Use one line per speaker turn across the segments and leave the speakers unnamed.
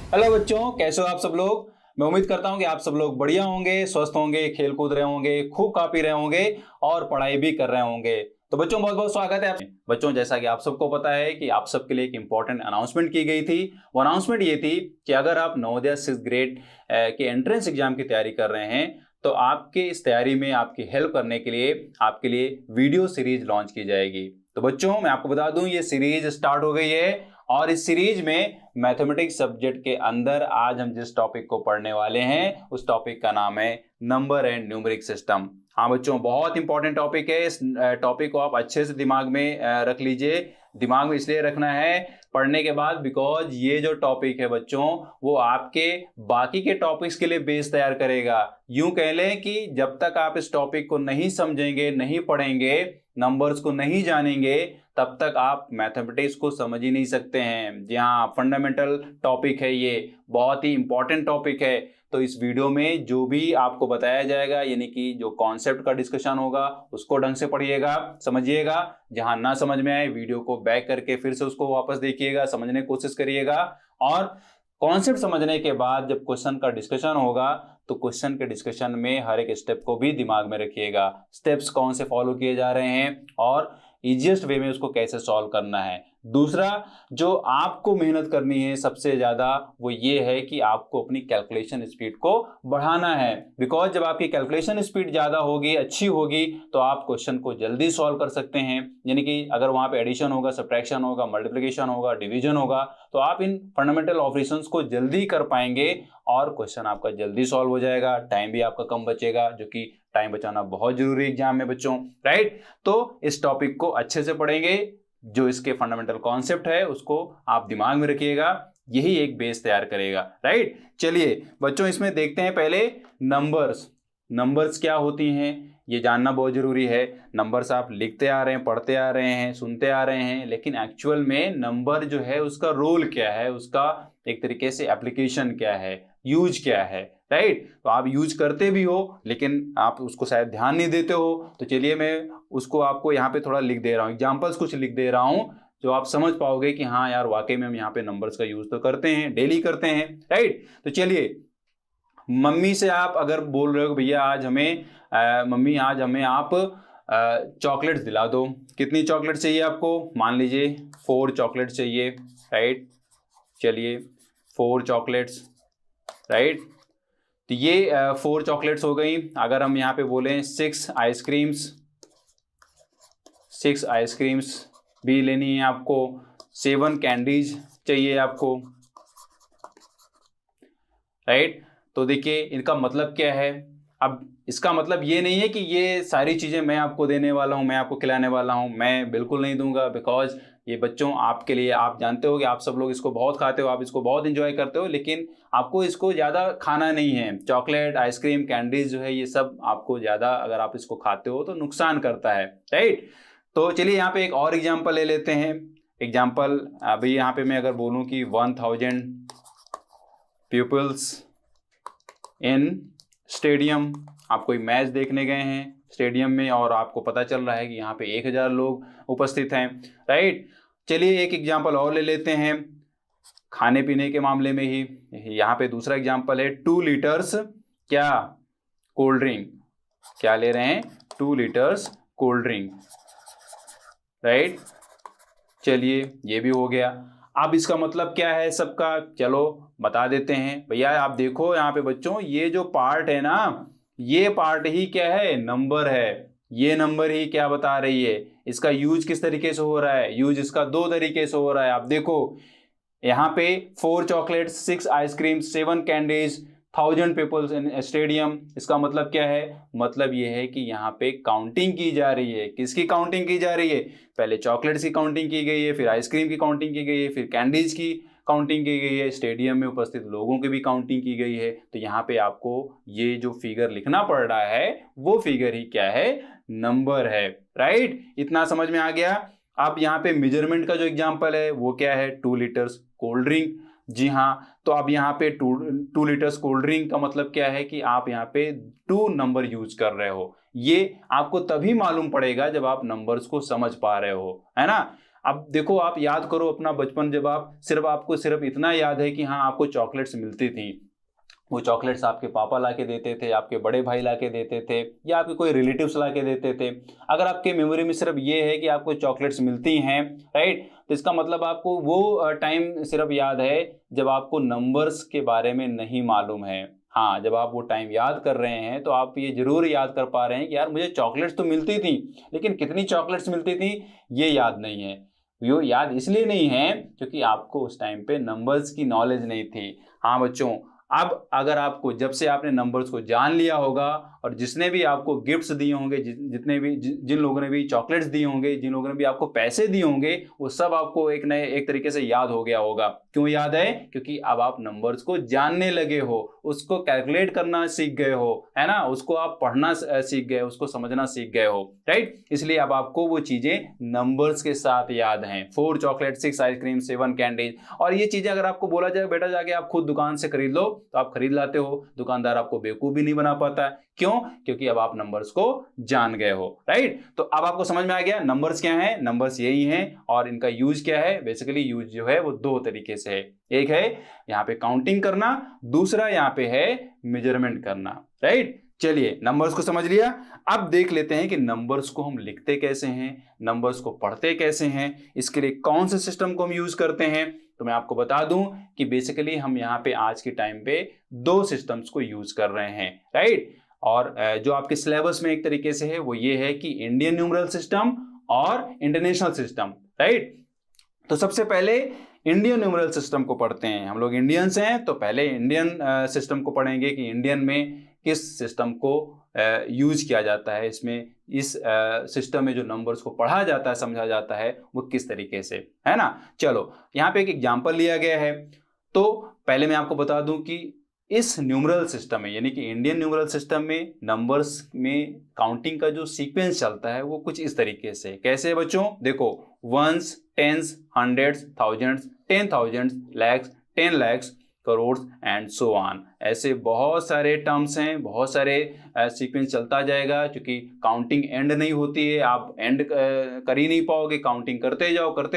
Hello बच्चों, कैसे हो आप सब लोग। मैं उम्मीद करता हूं कि आप सब लोग बढ़िया होंगे, स्वस्थ होंगे, खेल कूद रहे होंगे, खूब खा पी रहे होंगे और पढ़ाई भी कर रहे होंगे। तो बच्चों बहुत बहुत स्वागत है बच्चों, जैसा कि आप सबको पता है कि आप सबके लिए एक इंपॉर्टेंट अनाउंसमेंट की गई थी। वो अनाउंसमेंट ये थी कि अगर आप नवोदय 6th ग्रेड के एंट्रेंस एग्जाम की तैयारी कर रहे हैं तो आपके इस तैयारी में आपकी हेल्प करने के लिए आपके लिए वीडियो सीरीज लॉन्च की जाएगी। तो बच्चों मैं आपको बता दूं, ये सीरीज स्टार्ट हो गई है और इस सीरीज में मैथमेटिक्स सब्जेक्ट के अंदर आज हम जिस टॉपिक को पढ़ने वाले हैं उस टॉपिक का नाम है नंबर एंड न्यूमेरिक सिस्टम। हाँ बच्चों, बहुत इंपॉर्टेंट टॉपिक है। इस टॉपिक को आप अच्छे से दिमाग में रख लीजिए। दिमाग में इसलिए रखना है पढ़ने के बाद, बिकॉज ये जो टॉपिक है बच्चों वो आपके बाकी के टॉपिक्स के लिए बेस तैयार करेगा। यूं कह लें कि जब तक आप इस टॉपिक को नहीं समझेंगे, नहीं पढ़ेंगे, नंबर्स को नहीं जानेंगे, तब तक आप मैथमेटिक्स को समझ ही नहीं सकते हैं। जी हाँ, फंडामेंटल टॉपिक है, ये बहुत ही इंपॉर्टेंट टॉपिक है। तो इस वीडियो में जो भी आपको बताया जाएगा, यानी कि जो कॉन्सेप्ट का डिस्कशन होगा, उसको ढंग से पढ़िएगा, समझिएगा। जहां ना समझ में आए वीडियो को बैक करके फिर से उसको वापस देखिएगा, समझने की कोशिश करिएगा। और कॉन्सेप्ट समझने के बाद जब क्वेश्चन का डिस्कशन होगा तो क्वेश्चन के डिस्कशन में हर एक स्टेप को भी दिमाग में रखिएगा। स्टेप्स कौन से फॉलो किए जा रहे हैं और इजीएस्ट वे में उसको कैसे सॉल्व करना है। दूसरा जो आपको मेहनत करनी है सबसे ज्यादा, वो ये है कि आपको अपनी कैलकुलेशन स्पीड को बढ़ाना है। बिकॉज जब आपकी कैलकुलेशन स्पीड ज्यादा होगी, अच्छी होगी, तो आप क्वेश्चन को जल्दी सॉल्व कर सकते हैं। यानी कि अगर वहां पे एडिशन होगा, सब्ट्रैक्शन होगा, मल्टीप्लिकेशन होगा, डिवीजन होगा, तो आप इन फंडामेंटल ऑपरेशंस को जल्दी कर पाएंगे और क्वेश्चन आपका जल्दी सॉल्व हो जाएगा। टाइम भी आपका कम बचेगा, जो कि टाइम बचाना बहुत जरूरी है एग्जाम में बच्चों, राइट। तो इस टॉपिक को अच्छे से पढ़ेंगे, जो इसके फंडामेंटल कॉन्सेप्ट है उसको आप दिमाग में रखिएगा, यही एक बेस तैयार करेगा, राइट। चलिए बच्चों, इसमें देखते हैं पहले नंबर्स। नंबर्स क्या होती हैं ये जानना बहुत जरूरी है। नंबर्स आप लिखते आ रहे हैं, पढ़ते आ रहे हैं, सुनते आ रहे हैं, लेकिन एक्चुअल में नंबर जो है उसका रोल क्या है, उसका एक तरीके से एप्लीकेशन क्या है, यूज क्या है, राइट। तो आप यूज करते भी हो लेकिन आप उसको शायद ध्यान नहीं देते हो। तो चलिए मैं उसको आपको यहाँ पे थोड़ा लिख दे रहा हूँ, एग्जाम्पल्स कुछ लिख दे रहा हूँ, जो आप समझ पाओगे कि हाँ यार वाकई में हम यहाँ पे नंबर्स का यूज तो करते हैं, डेली करते हैं, राइट। तो चलिए, मम्मी से आप अगर बोल रहे हो भैया आज हमें मम्मी आज हमें आप चॉकलेट्स दिला दो। कितनी चॉकलेट चाहिए आपको? मान लीजिए 4 चॉकलेट चाहिए, राइट। चलिए 4 चॉकलेट्स, राइट। तो ये 4 चॉकलेट्स हो गई। अगर हम यहाँ पे बोलें 6 आइसक्रीम्स, 6 आइसक्रीम्स भी लेनी है आपको, 7 कैंडीज चाहिए आपको, राइट। तो देखिए इनका मतलब क्या है। अब इसका मतलब ये नहीं है कि ये सारी चीजें मैं आपको देने वाला हूं, मैं आपको खिलाने वाला हूं, मैं बिल्कुल नहीं दूंगा। बिकॉज ये बच्चों आपके लिए, आप जानते हो कि आप सब लोग इसको बहुत खाते हो, आप इसको बहुत इंजॉय करते हो, लेकिन आपको इसको ज्यादा खाना नहीं है। चॉकलेट, आइसक्रीम, कैंडीज जो है ये सब आपको ज्यादा अगर आप इसको खाते हो तो नुकसान करता है, राइट। तो चलिए यहाँ पे एक और एग्जाम्पल ले लेते हैं। एग्जाम्पल अभी यहाँ पे मैं अगर बोलूँ कि 1000 पीपल्स इन स्टेडियम, आप कोई मैच देखने गए हैं स्टेडियम में और आपको पता चल रहा है कि यहाँ पे 1000 लोग उपस्थित हैं, राइट। चलिए एक एग्जांपल और ले लेते हैं खाने पीने के मामले में ही। यहाँ पे दूसरा एग्जांपल है 2 लीटर्स क्या, कोल्ड ड्रिंक। क्या ले रहे हैं? 2 लीटर्स कोल्ड ड्रिंक, राइट। चलिए ये भी हो गया। अब इसका मतलब क्या है सबका, चलो बता देते हैं। भैया आप देखो यहाँ पे बच्चों, ये जो पार्ट है ना, ये पार्ट ही क्या है, नंबर है। ये नंबर ही क्या बता रही है, इसका यूज किस तरीके से हो रहा है। यूज इसका 2 तरीके से हो रहा है। आप देखो यहाँ पे 4 chocolate, 6 ice cream, 7 candies, 1000 peoples in stadium. इसका मतलब क्या है? मतलब ये है कि यहाँ पे काउंटिंग की जा रही है। किसकी काउंटिंग की जा रही है? पहले चॉकलेट्स की काउंटिंग की गई है, फिर आइसक्रीम की काउंटिंग की गई है, फिर कैंडीज की काउंटिंग की गई है, स्टेडियम में उपस्थित लोगों की भी काउंटिंग की गई है। तो यहाँ पे आपको ये जो फिगर लिखना पड़ रहा है वो फिगर ही क्या है, नंबर है, राइट। इतना समझ में आ गया। अब यहाँ पे मेजरमेंट का जो एग्जांपल है वो क्या है, 2 लीटर्स कोल्ड ड्रिंक। जी हाँ, तो अब यहाँ पे 2 लीटर्स कोल्ड ड्रिंक का मतलब क्या है कि आप यहाँ पे 2 नंबर यूज कर रहे हो। ये आपको तभी मालूम पड़ेगा जब आप नंबर्स को समझ पा रहे हो, है ना। अब देखो, आप याद करो अपना बचपन, जब आपको सिर्फ इतना याद है कि हाँ आपको चॉकलेट्स मिलती थी। वो चॉकलेट्स आपके पापा ला के देते थे, आपके बड़े भाई ला के देते थे, या आपके कोई रिलेटिव्स ला के देते थे। अगर आपके मेमोरी में सिर्फ ये है कि आपको चॉकलेट्स मिलती हैं, राइट, तो इसका मतलब आपको वो टाइम सिर्फ याद है जब आपको नंबर्स के बारे में नहीं मालूम है। हाँ, जब आप वो टाइम याद कर रहे हैं तो आप ये जरूर याद कर पा रहे हैं कि यार मुझे चॉकलेट्स तो मिलती थी, लेकिन कितनी चॉकलेट्स मिलती थी ये याद नहीं है। ये याद इसलिए नहीं है क्योंकि आपको उस टाइम पे नंबर्स की नॉलेज नहीं थी। हाँ बच्चों, अब अगर आपको, जब से आपने नंबर्स को जान लिया होगा और जिसने भी आपको गिफ्ट्स दिए होंगे, जिन लोगों ने भी चॉकलेट्स दिए होंगे, जिन लोगों ने भी आपको पैसे दिए होंगे, वो सब आपको एक तरीके से याद हो गया होगा। क्यों याद है? क्योंकि अब आप नंबर्स को जानने लगे हो, उसको कैलकुलेट करना सीख गए हो, है ना, उसको आप पढ़ना सीख गए, उसको समझना सीख गए हो, राइट। इसलिए अब आपको वो चीजें नंबर्स के साथ याद हैं। 4 चॉकलेट, 6 आइसक्रीम, 7 कैंडीज। और ये चीजें अगर आपको बोला जाए बेटा जाके आप खुद दुकान से खरीद लो, तो आप खरीद लाते हो। दुकानदार आपको बेवकूफ भी नहीं बना पाता। क्यों? क्योंकि अब आप नंबर्स को जान गए हो, राइट। तो अब आपको समझ में आ गया नंबर्स क्या है। नंबर्स यही हैं और इनका यूज क्या है। बेसिकली यूज जो है वो 2 तरीके से है। एक है यहाँ पे काउंटिंग करना, दूसरा यहाँ पे है मेजरमेंट करना, राइट। चलिए, नंबर्स को समझ लिया। अब देख लेते हैं कि नंबर्स को हम लिखते कैसे हैं, नंबर्स को पढ़ते कैसे हैं, इसके लिए कौन से सिस्टम को हम यूज करते हैं। तो मैं आपको बता दूं कि बेसिकली हम यहाँ पे आज के टाइम पे 2 सिस्टम्स को यूज कर रहे हैं, राइट। और जो आपके सिलेबस में एक तरीके से है वो ये है कि इंडियन न्यूमरल सिस्टम और इंटरनेशनल सिस्टम, राइट। तो सबसे पहले इंडियन न्यूमरल सिस्टम को पढ़ते हैं। हम लोग इंडियंस हैं तो पहले इंडियन सिस्टम को पढ़ेंगे कि इंडियन में किस सिस्टम को यूज किया जाता है। इसमें इस सिस्टम में जो नंबर्स को पढ़ा जाता है, समझा जाता है, वो किस तरीके से, है ना। चलो, यहाँ पे एक एग्जांपल लिया गया है। तो पहले मैं आपको बता दूं कि इस न्यूमरल सिस्टम में, यानी कि इंडियन न्यूमरल सिस्टम में, नंबर्स में काउंटिंग का जो सीक्वेंस चलता है वो कुछ इस तरीके से। कैसे है बच्चों? देखो, ones, tens, hundreds, thousands, 10,000, lakhs, 10 lakhs, crore and so on. ऐसे बहुत सारे टर्म्स हैं, बहुत सारे सीक्वेंस चलता जाएगा। क्योंकि काउंटिंग एंड नहीं होती है, आप एंड कर ही नहीं पाओगे, काउंटिंग करते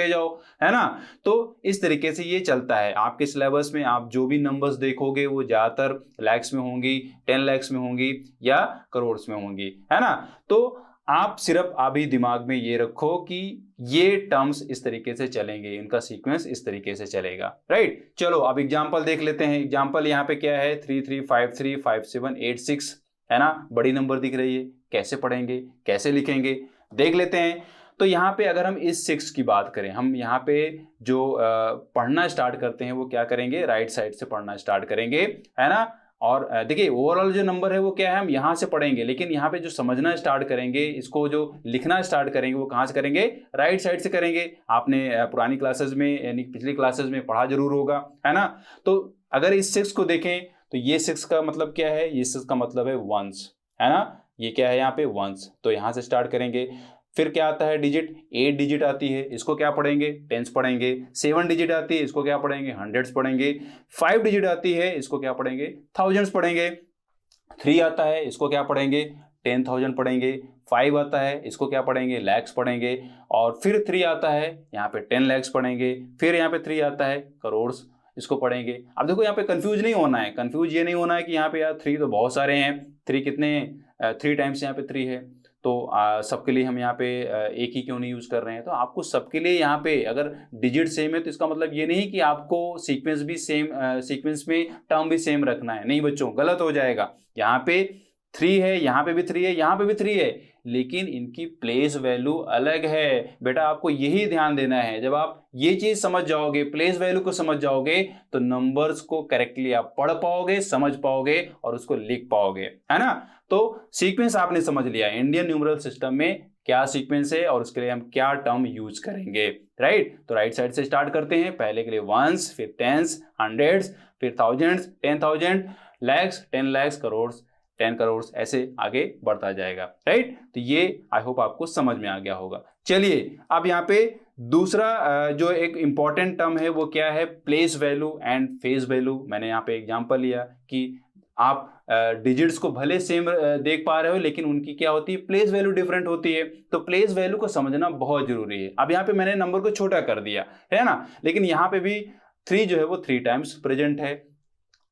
जाओ, है ना। तो इस तरीके से ये चलता है। आपके सिलेबस में आप जो भी नंबर्स देखोगे वो ज़्यादातर लैक्स में होंगी, 10 लैक्स में होंगी या करोड़ में होंगी, है ना। तो आप सिर्फ अभी दिमाग में ये रखो कि ये टर्म्स इस तरीके से चलेंगे, इनका सीक्वेंस इस तरीके से चलेगा, राइट। चलो अब एग्जांपल देख लेते हैं। एग्जांपल यहाँ पे क्या है? 33535786, है ना। बड़ी नंबर दिख रही है, कैसे पढ़ेंगे, कैसे लिखेंगे, देख लेते हैं। तो यहाँ पे अगर हम इस 6 की बात करें, हम यहाँ पे जो पढ़ना स्टार्ट करते हैं वो क्या करेंगे? राइट साइड से पढ़ना स्टार्ट करेंगे, है ना। और देखिए, ओवरऑल जो नंबर है वो क्या है, हम यहाँ से पढ़ेंगे, लेकिन यहाँ पे जो समझना स्टार्ट करेंगे, इसको जो लिखना स्टार्ट करेंगे, वो कहाँ से करेंगे? राइट साइड से करेंगे। आपने पुरानी क्लासेस में, यानी पिछली क्लासेस में पढ़ा जरूर होगा, है ना। तो अगर इस 6 को देखें तो ये 6 का मतलब क्या है? ये 6 का मतलब है वंस, है ना। ये क्या है यहाँ पे? वंस। तो यहाँ से स्टार्ट करेंगे। फिर क्या आता है? डिजिट। 8 डिजिट आती है, इसको क्या पढ़ेंगे? टेंस पढ़ेंगे। 7 डिजिट आती है, इसको क्या पढ़ेंगे? हंड्रेड्स पढ़ेंगे। 5 डिजिट आती है, इसको क्या पढ़ेंगे? थाउजेंड्स पढ़ेंगे। 3 आता है, इसको क्या पढ़ेंगे? 10,000 पढ़ेंगे। 5 आता है, इसको क्या पढ़ेंगे? लैक्स पढ़ेंगे। और फिर 3 आता है, यहाँ पे 10 लैक्स पढ़ेंगे। फिर यहाँ पे 3 आता है, करोड़, इसको पढ़ेंगे। अब देखो, यहाँ पे कंफ्यूज नहीं होना है। कंफ्यूज ये नहीं होना है कि यहाँ पे यार 3 तो बहुत सारे हैं, 3 कितने हैं? 3 टाइम्स यहाँ पे 3 है, तो सबके लिए हम यहाँ पे एक ही क्यों नहीं यूज कर रहे हैं? तो आपको सबके लिए यहाँ पे अगर डिजिट सेम है तो इसका मतलब ये नहीं कि आपको सीक्वेंस भी सेम, सीक्वेंस में टर्म भी सेम रखना है। नहीं बच्चों, गलत हो जाएगा। यहाँ पे 3 है, यहाँ पे भी 3 है, यहाँ पे भी 3 है, लेकिन इनकी प्लेस वैल्यू अलग है। बेटा आपको यही ध्यान देना है। जब आप ये चीज समझ जाओगे, प्लेस वैल्यू को समझ जाओगे, तो नंबर्स को करेक्टली आप पढ़ पाओगे, समझ पाओगे और उसको लिख पाओगे, है ना। तो सीक्वेंस आपने समझ लिया, इंडियन न्यूमरल सिस्टम में क्या सीक्वेंस है और उसके लिए हम क्या टर्म यूज करेंगे, राइट। तो राइट साइड से स्टार्ट करते हैं। पहले के लिए वंस, फिर टेंस, हंड्रेड्स, फिर थाउजेंड्स, 10,000, लैक्स, 10 लैक्स, करोड़, 10 करोड़, ऐसे आगे बढ़ता जाएगा, राइट। तो ये आई होप आपको समझ में आ गया होगा। चलिए, अब यहाँ पे दूसरा जो एक इंपॉर्टेंट टर्म है वो क्या है? Place value and face value. मैंने यहाँ पे एग्जांपल लिया कि आप डिजिट्स को भले सेम देख पा रहे हो, लेकिन उनकी क्या होती है, प्लेस वैल्यू डिफरेंट होती है। तो प्लेस वैल्यू को समझना बहुत जरूरी है। अब यहाँ पे मैंने नंबर को छोटा कर दिया है ना, लेकिन यहाँ पे भी 3 जो है वो 3 टाइम्स प्रेजेंट है।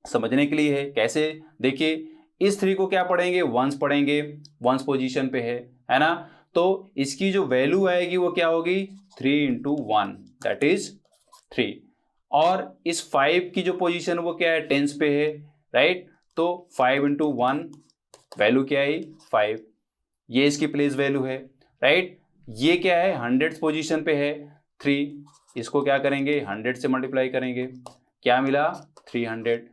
समझने के लिए है, कैसे, देखिए इस 3 को क्या पढ़ेंगे, वंस पढ़ेंगे, वंस पोजीशन पे है ना। तो इसकी जो वैल्यू आएगी वो क्या होगी, 3 इंटू 1 दैट इज 3। और इस 5 की जो पोजीशन वो क्या है, टेंस पे है, राइट। तो 5 इंटू 1 वैल्यू क्या है, 5, ये इसकी प्लेस वैल्यू है, राइट। ये क्या है, 100 पोजीशन पे है 3, इसको क्या करेंगे, 100 से मल्टीप्लाई करेंगे, क्या मिला, 300।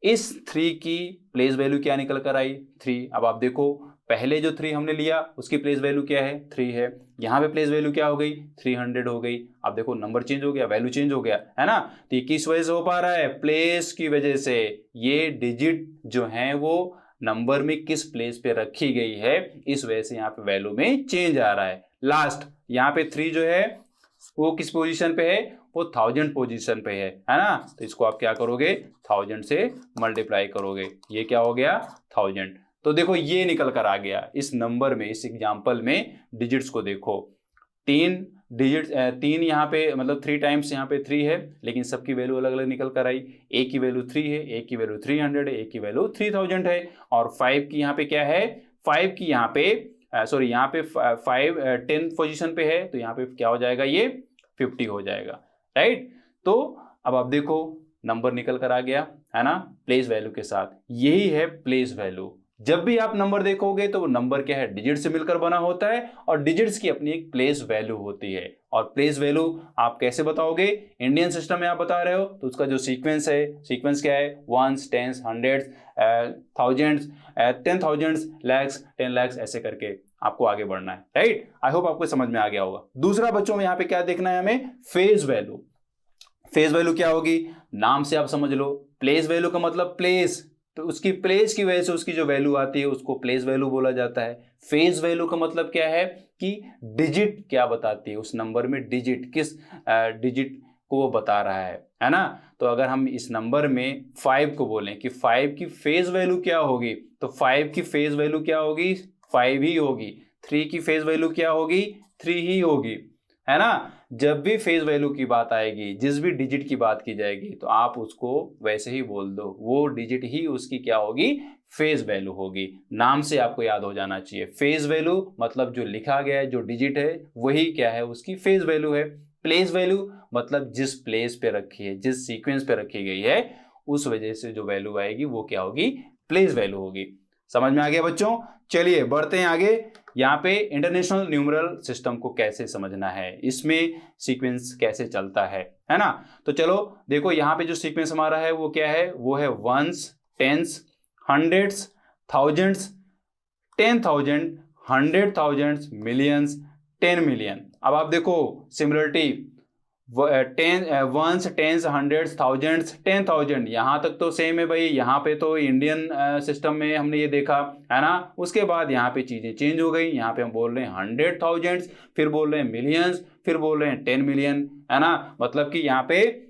इस 3 की प्लेस वैल्यू क्या निकल कर आई, 3। अब आप देखो पहले जो 3 हमने लिया उसकी प्लेस वैल्यू क्या है, 3 है। यहाँ पे प्लेस वैल्यू क्या हो गई, 300 हो गई। अब देखो नंबर चेंज हो गया, वैल्यू चेंज हो गया, है ना। तो ये किस वजह से हो पा रहा है, प्लेस की वजह से। ये डिजिट जो है वो नंबर में किस प्लेस पे रखी गई है, इस वजह से यहाँ पे वैल्यू में चेंज आ रहा है। लास्ट यहाँ पे 3 जो है वो किस पोजीशन पे है, वो 1000 पोजीशन पे है ना। तो इसको आप क्या करोगे, 1000 से मल्टीप्लाई करोगे, ये क्या हो गया, 1000। तो देखो ये निकल कर आ गया इस नंबर में, इस एग्जांपल में डिजिट्स को देखो, 3 डिजिट, 3 यहाँ पे मतलब 3 टाइम्स यहाँ पे 3 है, लेकिन सबकी वैल्यू अलग अलग निकल कर आई। एक की वैल्यू 3 है, एक की वैल्यू 300 है, एक की वैल्यू 3000 है। और 5 की यहाँ पे क्या है, 5 की यहाँ पे सॉरी यहाँ पे 5 10 पोजीशन पे है, तो यहाँ पे क्या हो जाएगा, ये 50 हो जाएगा, राइट। तो अब आप देखो नंबर निकल कर आ गया, है ना, प्लेस वैल्यू के साथ। यही है प्लेस वैल्यू। जब भी आप नंबर देखोगे तो वो नंबर क्या है, डिजिट से मिलकर बना होता है, और डिजिट्स की अपनी एक प्लेस वैल्यू होती है। और प्लेस वैल्यू आप कैसे बताओगे, इंडियन सिस्टम में आप बता रहे हो तो उसका जो सीक्वेंस है, सीक्वेंस क्या है, ones, tens, hundreds, thousands, 10,000, lakhs, 10 lakhs, ऐसे करके आपको आगे बढ़ना है, राइट। आई होप आपको समझ में आ गया होगा। दूसरा बच्चों में यहाँ पे क्या देखना है हमें, फेज वैल्यू। फेज वैल्यू क्या होगी, नाम से आप समझ लो, प्लेस वैल्यू का मतलब प्लेस, तो उसकी प्लेस की वजह से उसकी जो वैल्यू आती है उसको प्लेस वैल्यू बोला जाता है। फेज वैल्यू का मतलब क्या है कि डिजिट क्या बताती है, उस नंबर में डिजिट किस डिजिट को वो बता रहा है ना। तो अगर हम इस नंबर में 5 को बोलें कि 5 की फेज वैल्यू क्या होगी, तो 5 की फेज वैल्यू क्या होगी, 5 ही होगी। 3 की फेज वैल्यू क्या होगी, 3 ही होगी, है ना। जब भी फेज वैल्यू की बात आएगी, जिस भी डिजिट की बात की जाएगी, तो आप उसको वैसे ही बोल दो, वो डिजिट ही उसकी क्या होगी, फेज वैल्यू होगी। नाम से आपको याद हो जाना चाहिए, फेज वैल्यू मतलब जो लिखा गया है, जो डिजिट है वही क्या है, उसकी फेज वैल्यू है। प्लेस वैल्यू मतलब जिस प्लेस पे रखी है, जिस सीक्वेंस पे रखी गई है, उस वजह से जो वैल्यू आएगी वो क्या होगी, प्लेस वैल्यू होगी। समझ में आ गया बच्चों, चलिए बढ़ते हैं आगे। यहाँ पे इंटरनेशनल न्यूमरल सिस्टम को कैसे समझना है, इसमें सीक्वेंस कैसे चलता है ना। तो चलो देखो यहाँ पे जो सीक्वेंस हमारा है वो क्या है, वो है ones, tens, hundreds, thousands, 10,000, 100,000, millions, 10 million. अब आप देखो similarity, 1s, 10s, 100s, 1000s, 10,000, यहाँ तक तो सेम है भाई। यहाँ पे तो इंडियन सिस्टम में हमने ये देखा है ना। उसके बाद यहाँ पे चीज़ें चेंज हो गई, यहाँ पे हम बोल रहे हैं 100,000, फिर बोल रहे हैं मिलियंस, फिर बोल रहे हैं 10 मिलियन, है ना। मतलब कि यहाँ पे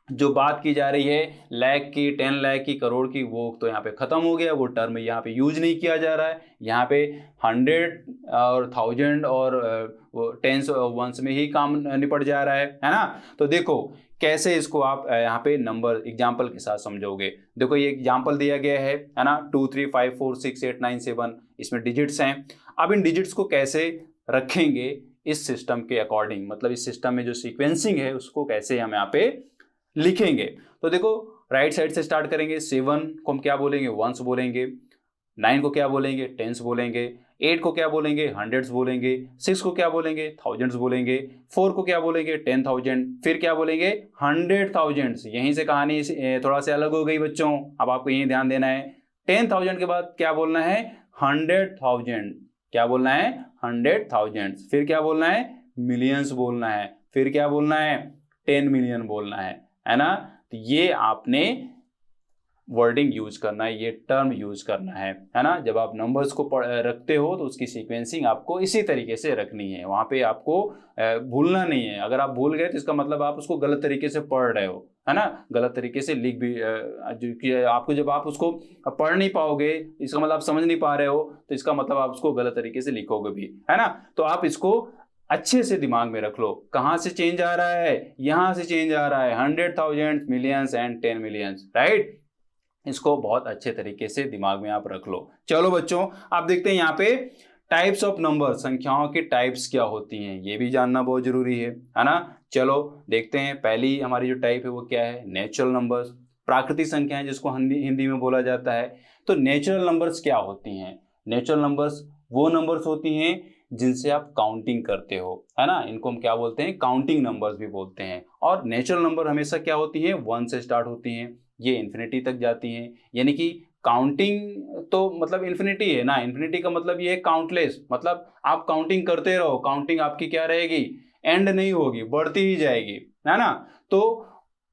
जो बात की जा रही है लाख की, 10 लाख की, करोड़ की, वो तो यहाँ पे खत्म हो गया, वो टर्म यहाँ पे यूज नहीं किया जा रहा है। यहाँ पे 100 और 1000 और वो टेंस और वंस में ही काम निपट जा रहा है ना। तो देखो कैसे इसको आप यहाँ पे नंबर एग्जाम्पल के साथ समझोगे। देखो ये एग्जाम्पल दिया गया है ना, 2 3 5 4 6 8 9 7, इसमें डिजिट्स हैं। अब इन डिजिट्स को कैसे रखेंगे इस सिस्टम के अकॉर्डिंग, मतलब इस सिस्टम में जो सीक्वेंसिंग है उसको कैसे हम यहाँ पे लिखेंगे। तो देखो राइट साइड से स्टार्ट करेंगे। 7 को हम क्या बोलेंगे, वंस बोलेंगे। 9 को क्या बोलेंगे, टेंस बोलेंगे। 8 को क्या बोलेंगे, हंड्रेड्स बोलेंगे। 6 को क्या बोलेंगे, थाउजेंड्स बोलेंगे। 4 को क्या बोलेंगे, 10,000। फिर क्या बोलेंगे, 100,000। यहीं से कहानी थोड़ा सा अलग हो गई बच्चों, अब आपको यही ध्यान देना है। 10,000 के बाद क्या बोलना है, 100,000। क्या बोलना है, 100,000। फिर क्या बोलना है, मिलियंस बोलना है। फिर क्या बोलना है, 10 मिलियन बोलना है ना। तो ये आपने वर्डिंग यूज करना है, ये टर्म यूज करना है ना। जब आप नंबर्स को रखते हो तो उसकी सीक्वेंसिंग आपको इसी तरीके से रखनी है, वहां पे आपको भूलना नहीं है। अगर आप भूल गए तो इसका मतलब आप उसको गलत तरीके से पढ़ रहे हो, है ना, गलत तरीके से लिख भी आपको, जब आप उसको पढ़ नहीं पाओगे, इसका मतलब आप समझ नहीं पा रहे हो, तो इसका मतलब आप उसको गलत तरीके से लिखोगे भी, है ना। तो आप इसको अच्छे से दिमाग में रख लो। कहां से चेंज आ रहा है, यहां से चेंज आ रहा है, 100,000 मिलियंस एंड 10 मिलियंस, राइट। इसको बहुत अच्छे तरीके से दिमाग में आप रख लो। चलो बच्चों, आप देखते हैं यहाँ पे टाइप्स ऑफ नंबर, संख्याओं की टाइप्स क्या होती हैं, ये भी जानना बहुत जरूरी है ना। चलो देखते हैं, पहली हमारी जो टाइप है वो क्या है, नेचुरल नंबर्स, प्राकृतिक संख्याएं जिसको हिंदी में बोला जाता है। तो नेचुरल नंबर्स क्या होती हैं? नेचुरल नंबर्स वो नंबर्स होती हैं जिनसे आप काउंटिंग करते हो, है ना, इनको हम क्या बोलते हैं, काउंटिंग नंबर्स भी बोलते हैं। और नेचुरल नंबर हमेशा क्या होती है, 1 से स्टार्ट होती हैं, ये इन्फिनिटी तक जाती हैं। यानी कि काउंटिंग तो मतलब इन्फिनिटी है ना, इन्फिनिटी का मतलब ये है काउंटलेस, मतलब आप काउंटिंग करते रहो, काउंटिंग आपकी क्या रहेगी, एंड नहीं होगी, बढ़ती ही जाएगी, है ना। तो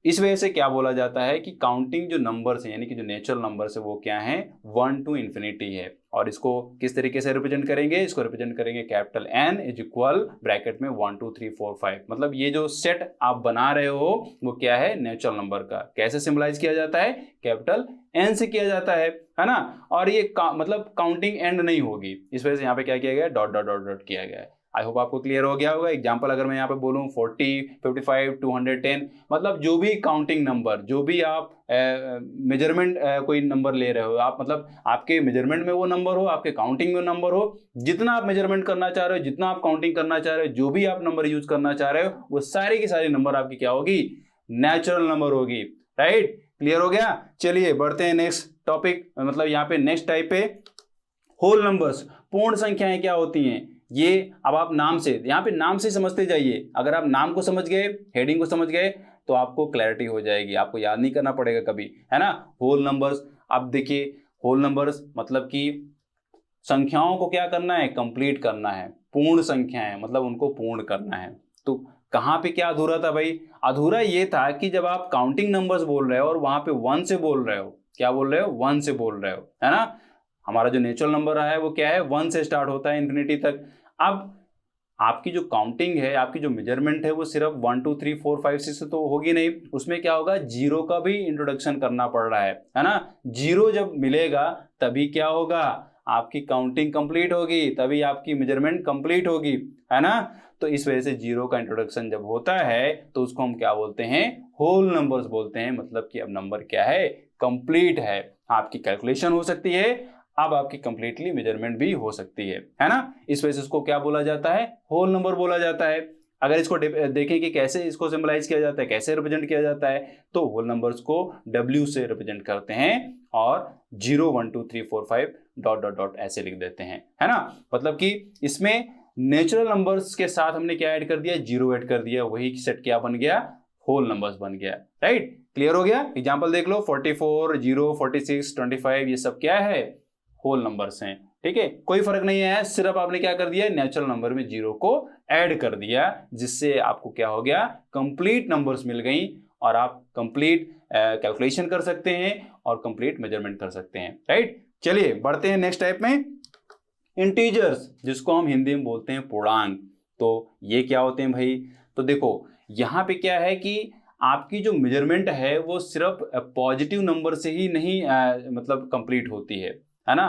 इस वजह से क्या बोला जाता है कि काउंटिंग जो नंबर्स हैं, यानी कि जो नेचुरल नंबर्स है वो क्या है, 1 to इन्फिनिटी है। और इसको किस तरीके से रिप्रेजेंट करेंगे, इसको रिप्रेजेंट करेंगे capital N is equal bracket में 1 2 3 4 5। मतलब ये जो सेट आप बना रहे हो वो क्या है, नेचुरल नंबर का। कैसे सिंबलाइज किया जाता है, कैपिटल N से किया जाता है ना। और ये मतलब काउंटिंग एंड नहीं होगी, इस वजह से यहाँ पे क्या किया गया है, डॉट डॉट डॉट डॉट किया गया है। आई होप आपको क्लियर हो गया होगा। एग्जाम्पल अगर मैं यहाँ पे बोलूँ 40, 55, 210, मतलब जो भी काउंटिंग नंबर, जो भी आप मेजरमेंट कोई नंबर ले रहे हो आप, मतलब आपके मेजरमेंट में वो नंबर हो, आपके काउंटिंग में नंबर हो, जितना आप मेजरमेंट करना चाह रहे हो, जितना आप काउंटिंग करना चाह रहे हो, जो भी आप नंबर यूज करना चाह रहे हो, वो सारी की सारी नंबर आपकी क्या होगी, नेचुरल नंबर होगी, राइट। क्लियर हो गया। चलिए बढ़ते हैं नेक्स्ट टॉपिक, मतलब यहाँ पे नेक्स्ट टाइप पे होल नंबर्स, पूर्ण संख्याएं क्या होती हैं। ये अब आप नाम से, यहाँ पे नाम से समझते जाइए। अगर आप नाम को समझ गए, हेडिंग को समझ गए, तो आपको क्लैरिटी हो जाएगी, आपको याद नहीं करना पड़ेगा कभी, है ना। होल नंबर्स, अब देखिए होल नंबर्स मतलब कि संख्याओं को क्या करना है, कंप्लीट करना है। पूर्ण संख्याएं मतलब उनको पूर्ण करना है। तो कहाँ पे क्या अधूरा था भाई, अधूरा ये था कि जब आप काउंटिंग नंबर्स बोल रहे हो और वहां पे 1 से बोल रहे हो, क्या बोल रहे हो, 1 से बोल रहे हो, है ना। हमारा जो नेचुरल नंबर है वो क्या है, 1 से स्टार्ट होता है इन्फिनिटी तक। अब आपकी जो काउंटिंग है, आपकी जो मेजरमेंट है, वो सिर्फ 1 2 3 4 5 6 से तो होगी नहीं, उसमें क्या होगा, जीरो का भी इंट्रोडक्शन करना पड़ रहा है ना। जीरो जब मिलेगा तभी क्या होगा, आपकी काउंटिंग कंप्लीट होगी, तभी आपकी मेजरमेंट कंप्लीट होगी, है ना। तो इस वजह से जीरो का इंट्रोडक्शन जब होता है तो उसको हम क्या बोलते हैं, होल नंबर्स बोलते हैं। मतलब कि अब नंबर क्या है, कंप्लीट है, आपकी कैलकुलेशन हो सकती है, अब आपकी कंप्लीटली मेजरमेंट भी हो सकती है ना। इस वजह से इसको क्या बोला जाता है, होल नंबर बोला जाता है। अगर इसको देखें कि कैसे इसको सिंबलाइज किया जाता है, कैसे रिप्रेजेंट किया जाता है, तो होल नंबर्स को W से रिप्रेजेंट करते हैं और 0 1 2 3 4 5 डॉट डॉट डॉट ऐसे लिख देते हैं, है ना। मतलब कि इसमें नेचुरल नंबर्स के साथ हमने क्या ऐड कर दिया, जीरो ऐड कर दिया, वही सेट क्या बन गया, होल नंबर्स बन गया, राइट। क्लियर हो गया। एग्जांपल देख लो, 44, 0, 46, 25, ये सब क्या है, होल नंबर्स हैं, ठीक है। कोई फर्क नहीं है, सिर्फ आपने क्या कर दिया, नेचुरल नंबर में जीरो को ऐड कर दिया, जिससे आपको क्या हो गया, कंप्लीट नंबर्स मिल गई और आप कंप्लीट कैलकुलेशन कर सकते हैं और कंप्लीट मेजरमेंट कर सकते हैं, राइट। चलिए बढ़ते हैं नेक्स्ट टाइप में, इंटीजर्स, जिसको हम हिंदी में बोलते हैं पूर्णांक। तो ये क्या होते हैं भाई, तो देखो यहाँ पे क्या है कि आपकी जो मेजरमेंट है वो सिर्फ पॉजिटिव नंबर से ही नहीं मतलब कंप्लीट होती है ना।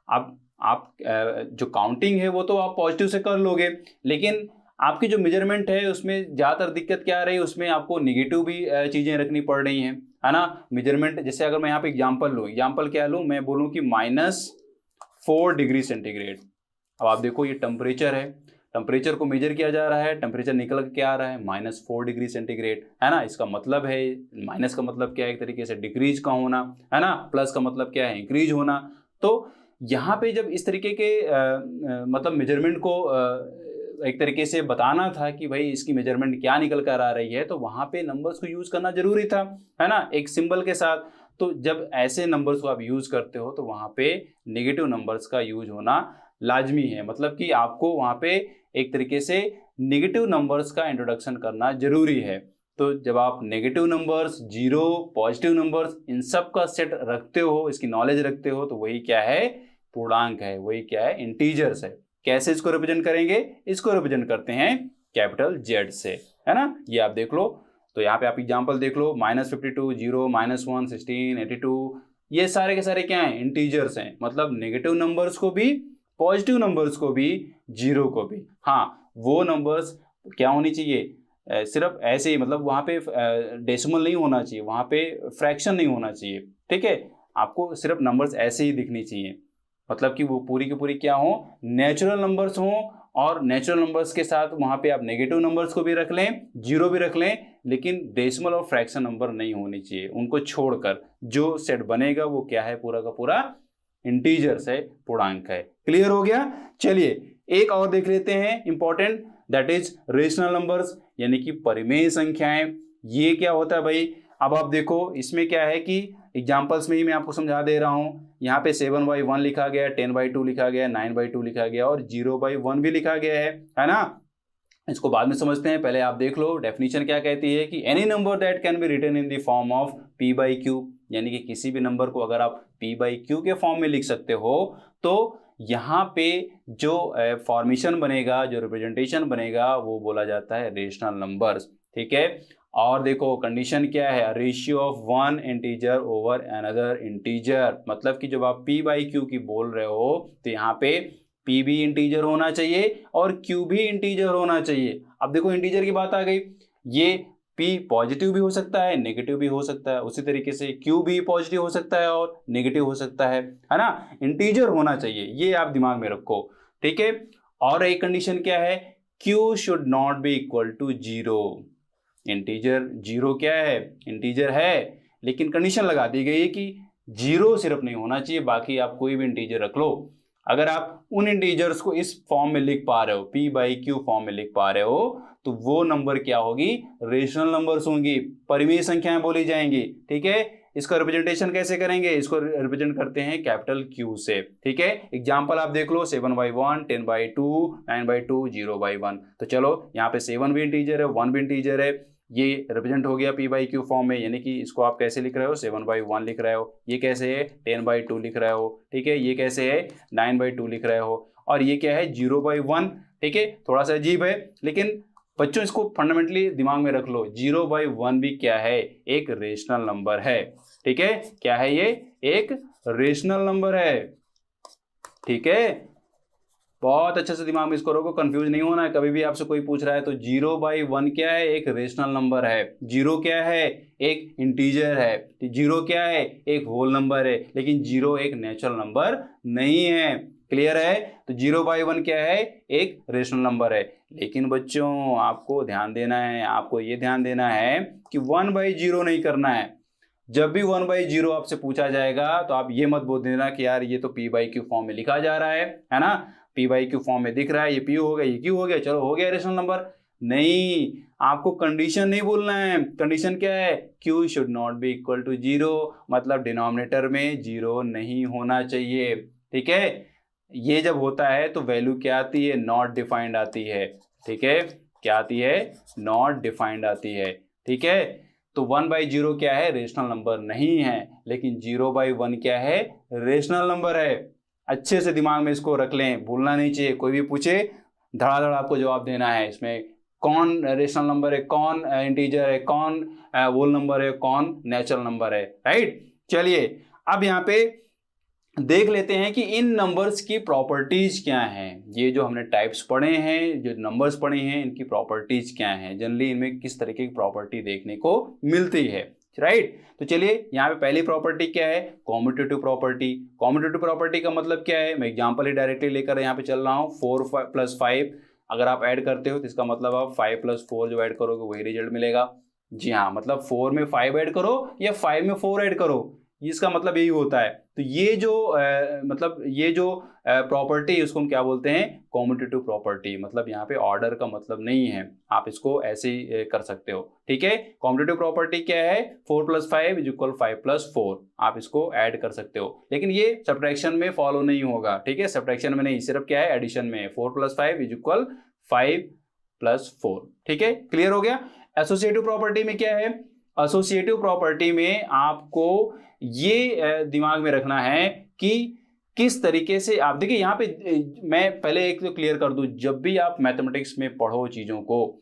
आप जो काउंटिंग है वो तो आप पॉजिटिव से कर लोगे, लेकिन आपकी जो मेजरमेंट है उसमें ज़्यादातर दिक्कत क्या आ रही है, उसमें आपको निगेटिव भी चीज़ें रखनी पड़ रही हैं, है ना। मेजरमेंट जैसे अगर मैं यहाँ पे एग्जांपल लूँ, एग्जांपल क्या लूँ, मैं बोलूँ कि -4 डिग्री सेंटीग्रेड। अब आप देखो ये टेम्परेचर है, टेम्परेचर को मेजर किया जा रहा है, टेम्परेचर निकल के क्या आ रहा है, -4 डिग्री सेंटीग्रेड, है ना। इसका मतलब है, माइनस का मतलब क्या है, एक तरीके से डिक्रीज का होना, है ना। प्लस का मतलब क्या है, इंक्रीज होना। तो यहाँ पे जब इस तरीके के मतलब मेजरमेंट को एक तरीके से बताना था कि भाई इसकी मेजरमेंट क्या निकल कर आ रही है, तो वहाँ पे नंबर्स को यूज करना जरूरी था, है ना, एक सिंबल के साथ। तो जब ऐसे नंबर्स को आप यूज करते हो तो वहाँ पे नेगेटिव नंबर्स का यूज होना लाजमी है। मतलब कि आपको वहाँ पे एक तरीके से नेगेटिव नंबर्स का इंट्रोडक्शन करना जरूरी है। तो जब आप negative numbers, zero, positive numbers, इन सब का सेट रखते हो, इसकी नॉलेज रखते हो, तो वही क्या है, पूर्णांक है, वही क्या है, इंटीजर्स है। कैसे इसको रिप्रेजेंट करेंगे, इसको रिप्रेजेंट करते हैं कैपिटल जेड से, है ना। ये आप देख लो, तो यहाँ पे आप एग्जांपल देख लो, -52, 0, -1, 16, 82, ये सारे के सारे क्या हैं, इंटीजर्स हैं। मतलब नेगेटिव नंबर्स को भी, पॉजिटिव नंबर्स को भी, जीरो को भी। हाँ, वो नंबर्स क्या होनी चाहिए, सिर्फ ऐसे ही, मतलब वहाँ पे डेसिमल नहीं होना चाहिए, वहाँ पे फ्रैक्शन नहीं होना चाहिए, ठीक है। आपको सिर्फ नंबर्स ऐसे ही दिखनी चाहिए, मतलब कि वो पूरी की पूरी क्या हो, नेचुरल नंबर्स हो। और नेचुरल नंबर्स के साथ वहाँ पे आप नेगेटिव नंबर्स को भी रख लें, जीरो भी रख लें, लेकिन डेसिमल और फ्रैक्शन नंबर नहीं होनी चाहिए। उनको छोड़कर जो सेट बनेगा वो क्या है, पूरा का पूरा इंटीजर्स है, पूर्णांक है। क्लियर हो गया। चलिए एक और देख लेते हैं important, that is rational numbers, यानी कि परिमेय संख्याएं। ये क्या होता है भाई, अब आप देखो इसमें क्या है कि एग्जाम्पल्स में ही मैं आपको समझा दे रहा हूं। यहाँ पे 7/1 लिखा गया, 10/2 लिखा गया, 9/2 लिखा गया और 0/1 भी लिखा गया है ना। इसको बाद में समझते हैं, पहले आप देख लो डेफिनेशन क्या कहती है कि any number that can be written in the form of p/q, यानी कि किसी भी नंबर को अगर आप p/q के फॉर्म में लिख सकते हो, तो यहाँ पे जो फॉर्मेशन बनेगा, जो रिप्रेजेंटेशन बनेगा, वो बोला जाता है रेशनल नंबर्स, ठीक है। और देखो कंडीशन क्या है, ratio of one integer over another integer, मतलब कि जब आप p/q की बोल रहे हो तो यहाँ पे p भी इंटीजर होना चाहिए और q भी इंटीजर होना चाहिए। अब देखो इंटीजर की बात आ गई, ये p पॉजिटिव भी हो सकता है, नेगेटिव भी हो सकता है, उसी तरीके से q भी पॉजिटिव हो सकता है और नेगेटिव हो सकता है ना। इंटीजर होना चाहिए, ये आप दिमाग में रखो, ठीक है। और एक कंडीशन क्या है, q should not be equal to 0। Integer zero क्या है, इंटीजर है, लेकिन कंडीशन लगा दी गई है कि जीरो सिर्फ नहीं होना चाहिए, बाकी आप कोई भी इंटीजर रख लो। अगर आप उन इंटीजर्स को इस फॉर्म में लिख पा रहे हो, p/q फॉर्म में लिख पा रहे हो, तो वो नंबर क्या होगी, रेशनल नंबर्स होंगी, परिमेय संख्याएं बोली जाएंगी, ठीक है। इसका रिप्रेजेंटेशन कैसे करेंगे, इसको रिप्रेजेंट करते हैं कैपिटल Q से, ठीक है। एग्जांपल आप देख लो, 7/1, 10/2, 9/2, 0/1। तो चलो यहाँ पे 7 भी इंटीजर है, 1 भी इंटीजर है, ये रिप्रेजेंट हो गया p/q फॉर्म में, यानी कि इसको आप कैसे लिख रहे हो, 7/1 लिख रहे हो, ये कैसे है 10/2 लिख रहे हो, ठीक है, ये कैसे है 9/2 लिख रहे हो, और ये क्या है 0/1, ठीक है। थोड़ा सा अजीब है, लेकिन बच्चों इसको फंडामेंटली दिमाग में रख लो, 0/1 भी क्या है, एक रेशनल नंबर है, ठीक है। क्या है ये, एक रेशनल नंबर है, ठीक है। बहुत अच्छे से दिमाग में इसको रखो, कंफ्यूज नहीं होना है। कभी भी आपसे कोई पूछ रहा है तो 0/1 क्या है, एक रेशनल नंबर है। जीरो क्या है, एक इंटीजर है। जीरो क्या है, एक होल नंबर है, लेकिन जीरो एक नेचुरल नंबर नहीं है। क्लियर है। तो 0/1 क्या है, एक रेशनल नंबर है। लेकिन बच्चों आपको ध्यान देना है, आपको ये ध्यान देना है कि 1/0 नहीं करना है। जब भी 1/0 आपसे पूछा जाएगा तो आप ये मत बोल देना कि यार ये तो p/q फॉर्म में लिखा जा रहा है ना, p/q फॉर्म में दिख रहा है, ये p हो गया, ये q हो गया, चलो हो गया रेशनल नंबर। नहीं, आपको कंडीशन नहीं बोलना है। कंडीशन क्या है, q should not be equal to 0, मतलब डिनोमिनेटर में 0 नहीं होना चाहिए, ठीक है। ये जब होता है तो वैल्यू क्या आती है, नॉट डिफाइंड आती है, ठीक है। क्या आती है, नॉट डिफाइंड आती है, ठीक है। तो 1/0 क्या है, रेशनल नंबर नहीं है, लेकिन 0/1 क्या है, रेशनल नंबर है। अच्छे से दिमाग में इसको रख लें, भूलना नहीं चाहिए। कोई भी पूछे धड़ाधड़ आपको जवाब देना है। इसमें कौन रेशनल नंबर है, कौन इंटीजर है, कौन होल नंबर है, कौन नेचुरल नंबर है, राइट। चलिए अब यहाँ पे देख लेते हैं कि इन नंबर्स की प्रॉपर्टीज क्या हैं। ये जो हमने टाइप्स पढ़े हैं, जो नंबर्स पढ़े हैं, इनकी प्रॉपर्टीज क्या हैं, जनरली इनमें किस तरीके की प्रॉपर्टी देखने को मिलती है, राइट। तो चलिए यहाँ पे पहली प्रॉपर्टी क्या है, कॉम्यूटेटिव प्रॉपर्टी। कॉम्यूटेटिव प्रॉपर्टी का मतलब क्या है, मैं एग्जांपल ही डायरेक्टली लेकर यहाँ पे चल रहा हूँ। 4 + 5 अगर आप ऐड करते हो तो इसका मतलब आप 5 + 4 जो ऐड करोगे वही रिजल्ट मिलेगा। जी हाँ, मतलब 4 में 5 ऐड करो या 5 में 4 ऐड करो, इसका मतलब यही होता है। तो ये जो प्रॉपर्टी है उसको हम क्या बोलते हैं, कॉम्यूटेटिव प्रॉपर्टी। मतलब यहाँ पे ऑर्डर का मतलब नहीं है, आप इसको ऐसे ही कर सकते हो, ठीक है। कॉम्यूटेटिव प्रॉपर्टी क्या है, 4 + 5 = 5 + 4, आप इसको ऐड कर सकते हो, लेकिन ये सब्ट्रैक्शन में फॉलो नहीं होगा, ठीक है। सब्ट्रैक्शन में नहीं, सिर्फ क्या है, एडिशन में। 4 + 5 = 5 + 4, ठीक है। क्लियर हो गया। एसोसिएटिव प्रॉपर्टी में क्या है, एसोसिएटिव प्रॉपर्टी में आपको ये दिमाग में रखना है कि किस तरीके से आप देखिए यहाँ पे मैं पहले एक तो क्लियर कर दूं, जब भी आप मैथमेटिक्स में पढ़ो चीजों को,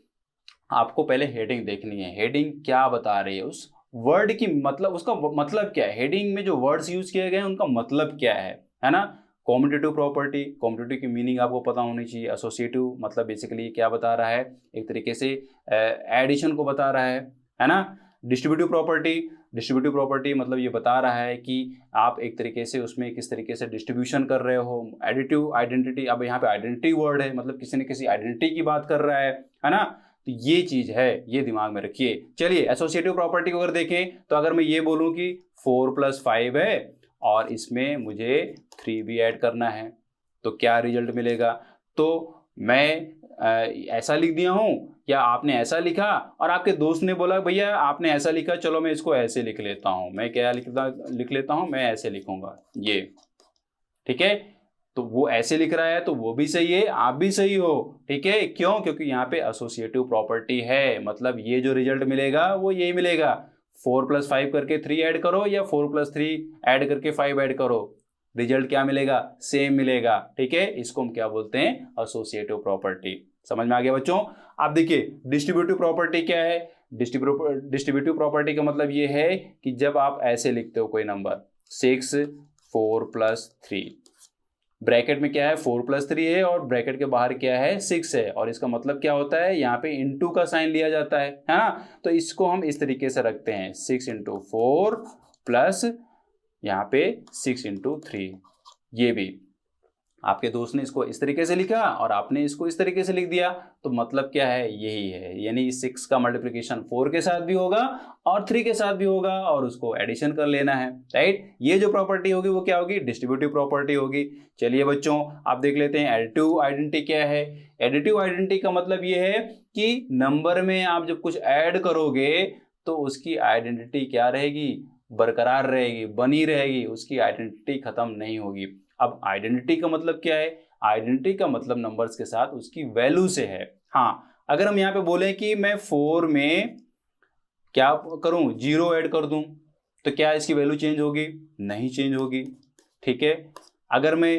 आपको पहले हेडिंग देखनी है, हेडिंग क्या बता रही है, उस वर्ड की मतलब उसका मतलब क्या है, हेडिंग में जो वर्ड्स यूज किए गए हैं उनका मतलब क्या है ना। कॉम्यूटेटिव प्रॉपर्टी, कॉम्यूटेटिव की मीनिंग आपको पता होनी चाहिए। एसोसिएटिव मतलब बेसिकली क्या बता रहा है, एक तरीके से एडिशन को बता रहा है ना। डिस्ट्रीब्यूटिव प्रॉपर्टी, डिस्ट्रीब्यूटिव प्रॉपर्टी मतलब ये बता रहा है कि आप एक तरीके से उसमें किस तरीके से डिस्ट्रीब्यूशन कर रहे हो। एडिटिव आइडेंटिटी, अब यहाँ पे आइडेंटिटी वर्ड है, मतलब किसी न किसी आइडेंटिटी की बात कर रहा है ना। तो ये चीज है, ये दिमाग में रखिए। चलिए एसोसिएटिव प्रॉपर्टी को अगर देखें तो अगर मैं ये बोलूं कि 4 + 5 है और इसमें मुझे 3 भी ऐड करना है तो क्या रिजल्ट मिलेगा। तो मैं ऐसा लिख दिया हूं या आपने ऐसा लिखा और आपके दोस्त ने बोला भैया आपने ऐसा लिखा, चलो मैं इसको ऐसे लिख लेता हूं, मैं क्या लिख लेता हूं, मैं ऐसे लिखूंगा ये, ठीक है। तो वो ऐसे लिख रहा है तो वो भी सही है, आप भी सही हो, ठीक है। क्यों? क्योंकि यहाँ पे एसोसिएटिव प्रॉपर्टी है, मतलब ये जो रिजल्ट मिलेगा वो यही मिलेगा। 4 + 5 करके 3 ऐड करो या 4 + 3 ऐड करके 5 ऐड करो, रिजल्ट क्या मिलेगा, सेम मिलेगा, ठीक है। इसको हम क्या बोलते हैं, एसोसिएटिव प्रॉपर्टी। समझ में आ गया बच्चों। आप देखिए डिस्ट्रीब्यूटिव प्रॉपर्टी क्या है, डिस्ट्रीब्यूटिव प्रॉपर्टी का मतलब ये है कि जब आप ऐसे लिखते हो कोई नंबर 6 4 + 3, ब्रैकेट में क्या है 4 + 3 है और ब्रैकेट के बाहर क्या है 6 है, और इसका मतलब क्या होता है, यहाँ पे इंटू का साइन लिया जाता है ना। तो इसको हम इस तरीके से रखते हैं 6 × 4 प्लस यहाँ पे 6 × 3। ये भी आपके दोस्त ने इसको इस तरीके से लिखा और आपने इसको इस तरीके से लिख दिया, तो मतलब क्या है, यही है। यानी 6 का मल्टीप्लिकेशन 4 के साथ भी होगा और 3 के साथ भी होगा और उसको एडिशन कर लेना है, राइट। ये जो प्रॉपर्टी होगी वो क्या होगी, डिस्ट्रीब्यूटिव प्रॉपर्टी होगी। चलिए बच्चों आप देख लेते हैं एडिटिव आइडेंटिटी क्या है। एडिटिव आइडेंटिटी का मतलब ये है कि नंबर में आप जब कुछ ऐड करोगे तो उसकी आइडेंटिटी क्या रहेगी, बरकरार रहेगी, बनी रहेगी, उसकी आइडेंटिटी खत्म नहीं होगी। अब आइडेंटिटी का मतलब क्या है, आइडेंटिटी का मतलब नंबर्स के साथ उसकी वैल्यू से है। हाँ, अगर हम यहाँ पे बोले कि मैं 4 में क्या करूं, 0 ऐड कर दूं, तो क्या इसकी वैल्यू चेंज होगी, नहीं चेंज होगी, ठीक है। अगर मैं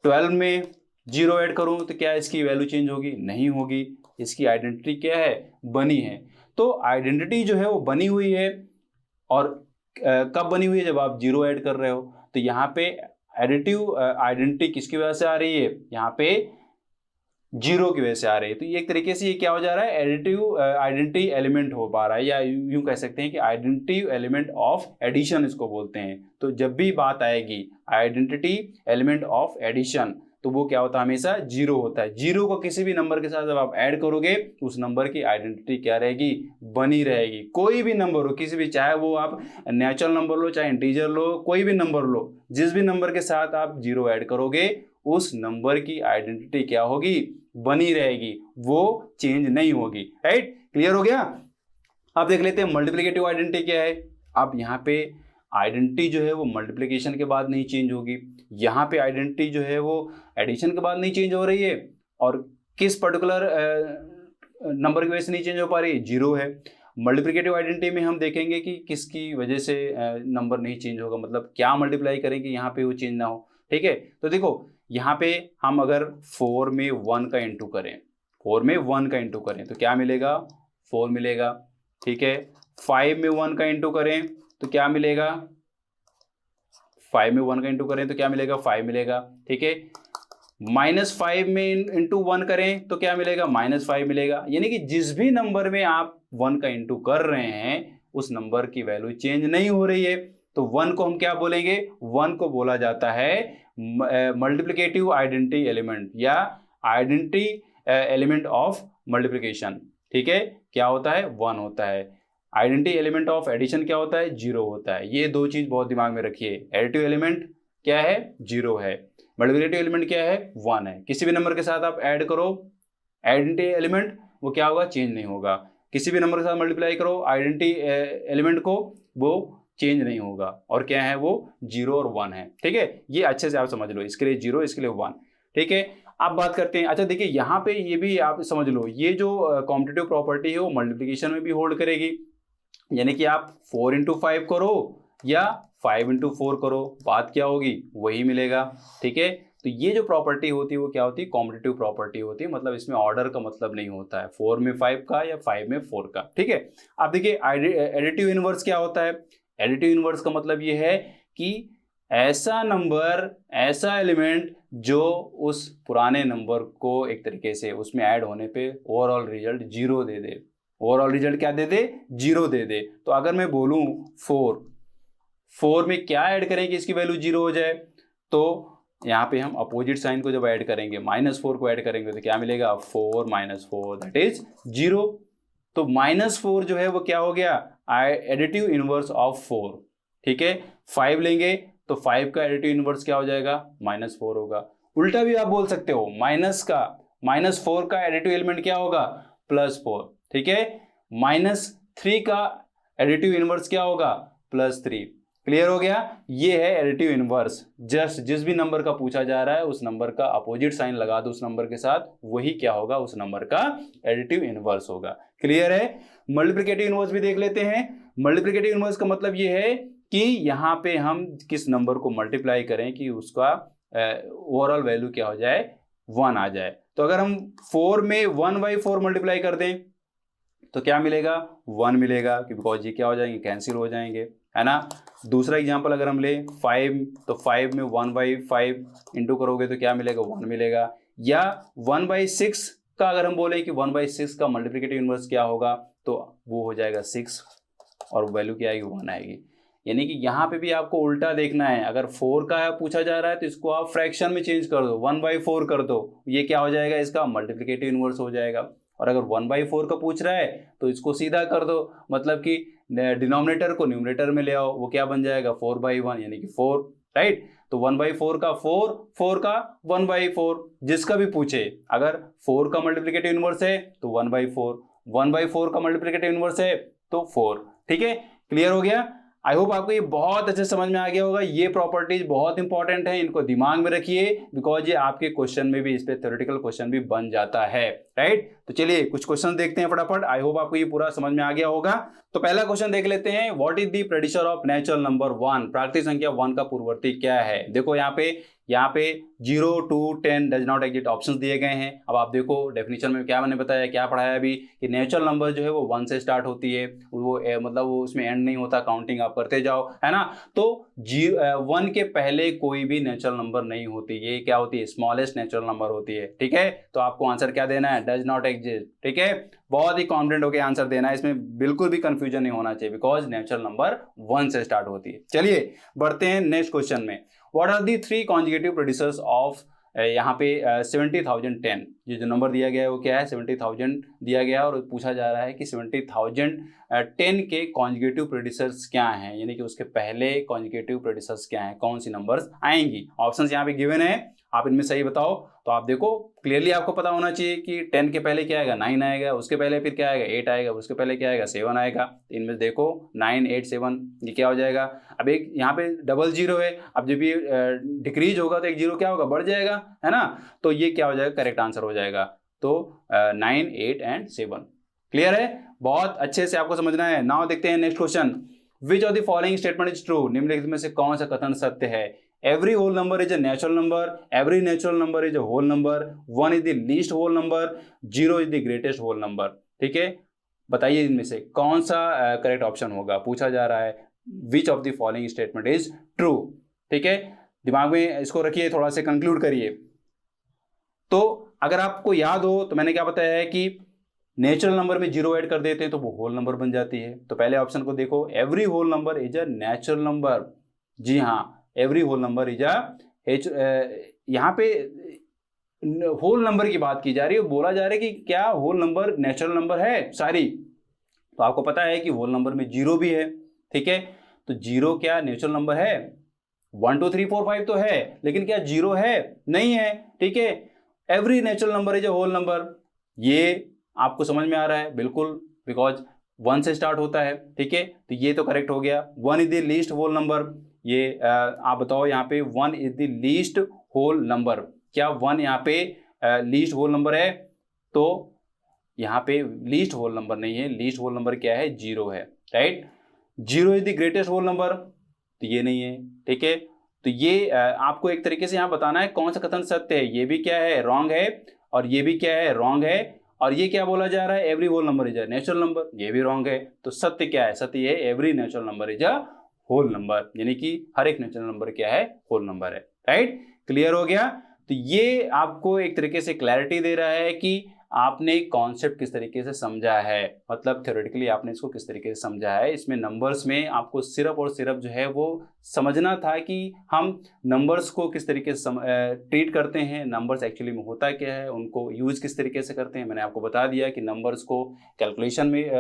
12 में 0 ऐड करूं तो क्या इसकी वैल्यू चेंज होगी, नहीं होगी। इसकी आइडेंटिटी क्या है, बनी है। तो आइडेंटिटी जो है वो बनी हुई है, और कब बनी हुई है, जब आप 0 ऐड कर रहे हो। तो यहाँ पे एडिटिव आइडेंटिटी किसकी वजह से आ रही है, यहाँ पे 0 की वजह से आ रही है। तो ये एक तरीके से ये क्या हो जा रहा है, एडिटिव आइडेंटिटी एलिमेंट हो पा रहा है, या यूं कह सकते हैं कि आइडेंटिटी एलिमेंट ऑफ एडिशन इसको बोलते हैं। तो जब भी बात आएगी आइडेंटिटी एलिमेंट ऑफ एडिशन, तो वो क्या होता है, हमेशा 0 होता है। 0 को किसी भी नंबर के साथ जब आप ऐड करोगे उस नंबर की आइडेंटिटी क्या रहेगी, बनी रहेगी। कोई भी नंबर हो, किसी भी, चाहे वो आप नेचुरल नंबर लो, चाहे इंटीजर लो, कोई भी नंबर लो, जिस भी नंबर के साथ आप 0 ऐड करोगे उस नंबर की आइडेंटिटी क्या होगी, बनी रहेगी, वो चेंज नहीं होगी, राइट। क्लियर हो गया। अब देख लेते हैं मल्टीप्लिकेटिव आइडेंटिटी क्या है। अब यहाँ पे आइडेंटिटी जो है वो मल्टीप्लिकेशन के बाद नहीं चेंज होगी, यहाँ पे आइडेंटिटी जो है वो एडिशन के बाद नहीं चेंज हो रही है, और किस पर्टिकुलर नंबर की वजह से नहीं चेंज हो पा रही है, 0 है। मल्टीप्लिकेटिव आइडेंटिटी में हम देखेंगे कि किसकी वजह से नंबर नहीं चेंज होगा, मतलब क्या मल्टीप्लाई करें कि यहाँ पे वो चेंज ना हो, ठीक है। तो देखो यहाँ पे हम अगर 4 में 1 का इंटू करें, 4 में 1 का इंटू करें तो क्या मिलेगा, 4 मिलेगा, ठीक है। 5 में 1 का इंटू करें तो क्या मिलेगा, 5 में 1 का इंटू करें तो क्या मिलेगा, 5 मिलेगा, ठीक है। -5 में इंटू 1 करें तो क्या मिलेगा, -5 मिलेगा। यानी कि जिस भी नंबर में आप 1 का इंटू कर रहे हैं उस नंबर की वैल्यू चेंज नहीं हो रही है। तो 1 को हम क्या बोलेंगे, 1 को बोला जाता है मल्टीप्लिकेटिव आइडेंटिटी एलिमेंट या आइडेंटिटी एलिमेंट ऑफ मल्टीप्लिकेशन, ठीक है। क्या होता है, 1 होता है। आइडेंटिटी एलिमेंट ऑफ एडिशन क्या होता है, 0 होता है। ये दो चीज बहुत दिमाग में रखिए। एडिटिव एलिमेंट क्या है, 0 है। मल्टीप्लिकेटिव एलिमेंट क्या है, 1 है। किसी भी नंबर के साथ आप ऐड करो आइडेंटिटी एलिमेंट, वो क्या होगा, चेंज नहीं होगा। किसी भी नंबर के साथ मल्टीप्लाई करो आइडेंटिटी एलिमेंट को, वो चेंज नहीं होगा। और क्या है वो, 0 और 1 है, ठीक है। ये अच्छे से आप समझ लो, इसके लिए 0, इसके लिए 1, ठीक है। आप बात करते हैं। अच्छा देखिए यहाँ पे ये भी आप समझ लो, ये जो कॉम्पिटिटिव प्रॉपर्टी है वो मल्टीप्लिकेशन में भी होल्ड करेगी, यानी कि आप 4 इंटू 5 करो या 5 इंटू 4 करो, बात क्या होगी, वही मिलेगा। ठीक है, तो ये जो प्रॉपर्टी होती है वो क्या होती है, कॉम्पिटिटिव प्रॉपर्टी होती है, मतलब इसमें ऑर्डर का मतलब नहीं होता है 4 में 5 का या 5 में 4 का। ठीक है, अब देखिए एडिटिव इनवर्स क्या होता है। एडिटिव इनवर्स का मतलब ये है कि ऐसा नंबर, ऐसा एलिमेंट जो उस पुराने नंबर को एक तरीके से उसमें ऐड होने पे ओवरऑल रिजल्ट 0 दे दे। ओवरऑल रिजल्ट क्या दे दे, 0 दे दे। तो अगर मैं बोलूं 4 में क्या ऐड करें कि इसकी वैल्यू 0 हो जाए, तो यहाँ पे हम अपोजिट साइन को जब ऐड करेंगे, -4 को ऐड करेंगे तो क्या मिलेगा, 4 - 4 दैट इज 0। तो -4 जो है वो क्या हो गया, एडिटिव इनवर्स ऑफ 4। ठीक है, 5 लेंगे तो 5 का एडिटिव इनवर्स क्या हो जाएगा, -4 होगा। उल्टा भी आप बोल सकते हो, -4 का एडिटिव एलिमेंट क्या होगा, +4। ठीक है, -3 का एडिटिव इनवर्स क्या होगा, +3। क्लियर हो गया, ये है एडिटिव इनवर्स। जस्ट जिस भी नंबर का पूछा जा रहा है उस नंबर का अपोजिट साइन लगा दो उस नंबर के साथ, वही क्या होगा, उस नंबर का एडिटिव इनवर्स होगा। क्लियर है। मल्टीप्लिकेटिव इनवर्स भी देख लेते हैं। मल्टीप्लिकेटिव इनवर्स का मतलब ये है कि यहाँ पे हम किस नंबर को मल्टीप्लाई करें कि उसका ओवरऑल वैल्यू क्या हो जाए, 1 आ जाए। तो अगर हम 4 में 1/4 मल्टीप्लाई कर दें तो क्या मिलेगा, 1 मिलेगा, बिकॉज ये क्या हो जाएंगे, कैंसिल हो जाएंगे, है ना। दूसरा एग्जांपल अगर हम ले 5, तो 5 में 1/5 इंटू करोगे तो क्या मिलेगा, 1 मिलेगा। या 1/6 का अगर हम बोले कि 1/6 का मल्टीप्लिकेटिव इनवर्स क्या होगा, तो वो हो जाएगा 6 और वैल्यू क्या आएगी, 1 आएगी। यानी कि यहाँ पे भी आपको उल्टा देखना है। अगर 4 का पूछा जा रहा है तो इसको आप फ्रैक्शन में चेंज कर दो, 1/4 कर दो, ये क्या हो जाएगा, इसका मल्टीप्लिकेटिव इनवर्स हो जाएगा। और अगर 1/4 का पूछ रहा है तो इसको सीधा कर दो, मतलब कि डिनोमिनेटर को न्यूमरेटर में ले आओ, वो क्या बन जाएगा, 4/1 यानी कि 4, राइट। तो 1/4 का 4 का 1/4, जिसका भी पूछे, अगर 4 का मल्टीप्लिकेटिव इनवर्स है तो 1/4, 1/4 का मल्टीप्लिकेटिव इनवर्स है तो 4। ठीक है, क्लियर हो गया। आई होप आपको ये बहुत अच्छे समझ में आ गया होगा। ये प्रॉपर्टीज बहुत इंपॉर्टेंट है, इनको दिमाग में रखिए, बिकॉज ये आपके क्वेश्चन में भी, इस पे थ्योरेटिकल क्वेश्चन भी बन जाता है, राइट। तो चलिए कुछ क्वेश्चन देखते हैं फटाफट। आई होप आपको ये पूरा समझ में आ गया होगा। तो पहला क्वेश्चन देख लेते हैं, व्हाट इज द प्रेडिसर ऑफ नेचुरल नंबर 1, प्राकृतिक संख्या 1 का पूर्ववर्ती क्या है। देखो यहाँ पे 0 to 10 does not exist options दिए गए हैं। अब आप देखो डेफिनेशन में क्या मैंने बताया, क्या पढ़ाया अभी, कि नेचुरल नंबर जो है वो 1 से स्टार्ट होती है, वो मतलब वो उसमें एंड नहीं होता, काउंटिंग आप करते जाओ, है ना। तो 1 के पहले कोई भी नेचुरल नंबर नहीं होती, ये क्या होती है, स्मॉलेस्ट नेचुरल नंबर होती है। ठीक है, तो आपको आंसर क्या देना है, डज नॉट एग्जिस्ट। ठीक है, बहुत ही कॉन्फिडेंट होकर आंसर देना है, इसमें बिल्कुल भी कंफ्यूजन नहीं होना चाहिए, बिकॉज नेचुरल नंबर 1 से स्टार्ट होती है। चलिए बढ़ते हैं नेक्स्ट क्वेश्चन में। What are the 3 conjugative predecessors of, यहाँ पे 70,010, ये जो नंबर दिया गया है वो क्या है, 70,000 दिया गया है, और पूछा जा रहा है कि 70,010 के कॉन्जुगेटिव प्रेडिसर्स क्या हैं, यानी कि उसके पहले कॉन्जुगेटिव प्रेडिसर्स क्या हैं, कौन सी नंबर्स आएंगी। ऑप्शंस यहाँ पे गिवन है, आप इनमें सही बताओ। तो आप देखो क्लियरली आपको पता होना चाहिए कि 10 के पहले क्या आएगा, 9 आएगा, उसके पहले फिर क्या आएगा, 8 आएगा, उसके पहले क्या आएगा, 7 आएगा। इनमें देखो 9, 8, 7, ये क्या हो जाएगा। अब एक यहाँ पे 00 है, अब जब ये डिक्रीज होगा तो एक 0 क्या होगा, बढ़ जाएगा, है ना। तो ये क्या हो जाएगा, करेक्ट आंसर हो जाएगा। तो 9, 8 एंड 7। क्लियर है, बहुत अच्छे से आपको समझना है। नाउ देखते हैं next question, which of the following statement is true, निम्नलिखित में से कौन सा कथन सत्य है। Every whole number is a natural number. Every natural number is a whole number. 1 is the least whole number. 0 is the greatest whole number. ठीक है, बताइए इनमें से कौन सा करेक्ट ऑप्शन होगा। पूछा जा रहा है which of the following statement is true। ठीक है, दिमाग में इसको रखिए, थोड़ा सा कंक्लूड करिए। तो अगर आपको याद हो तो मैंने क्या बताया है कि नेचुरल नंबर में 0 ऐड कर देते हैं तो वो होल नंबर बन जाती है। तो पहले ऑप्शन को देखो, every whole number is a natural number. जी हाँ, एवरी होल नंबर इज यहाँ पे होल नंबर की बात की जा रही है, बोला जा रहा है कि क्या होल नंबर नेचुरल नंबर है सारी। तो आपको पता है कि होल नंबर में 0 भी है। ठीक है, तो 0 क्या नेचुरल नंबर है, 1 2 3 4 5 तो है, लेकिन क्या 0 है, नहीं है। ठीक है, every natural number is a whole number, ये आपको समझ में आ रहा है बिल्कुल, बिकॉज 1 से स्टार्ट होता है। ठीक है, तो ये तो करेक्ट हो गया। 1 is the least whole number, ये आप बताओ यहाँ पे 1 is the least whole number, क्या 1 यहाँ पे लीस्ट होल नंबर है, तो यहाँ पे लीस्ट होल नंबर नहीं है, लीस्ट होल नंबर क्या है, 0 है, right. 0 is the greatest whole number, तो ये नहीं है, ठीक है। तो ये आपको एक तरीके से यहाँ बताना है कौन सा कथन सत्य है, ये भी क्या है, रॉन्ग है, और ये भी क्या है, रॉन्ग है, और ये क्या बोला जा रहा है, every whole number is a natural number, ये भी रॉन्ग है। तो सत्य क्या है, सत्य है every natural number is a whole number, यानी कि हर एक नेचुरल नंबर क्या है, होल नंबर है, राइट। क्लियर हो गया। तो ये आपको एक तरीके से क्लैरिटी दे रहा है कि आपने कॉन्सेप्ट किस तरीके से समझा है, मतलब थ्योरेटिकली आपने इसको किस तरीके से समझा है। इसमें नंबर्स में आपको सिर्फ और सिर्फ जो है वो समझना था कि हम नंबर्स को किस तरीके से ट्रीट करते हैं, नंबर्स एक्चुअली में होता क्या है, उनको यूज किस तरीके से करते हैं। मैंने आपको बता दिया कि नंबर्स को कैलकुलेशन में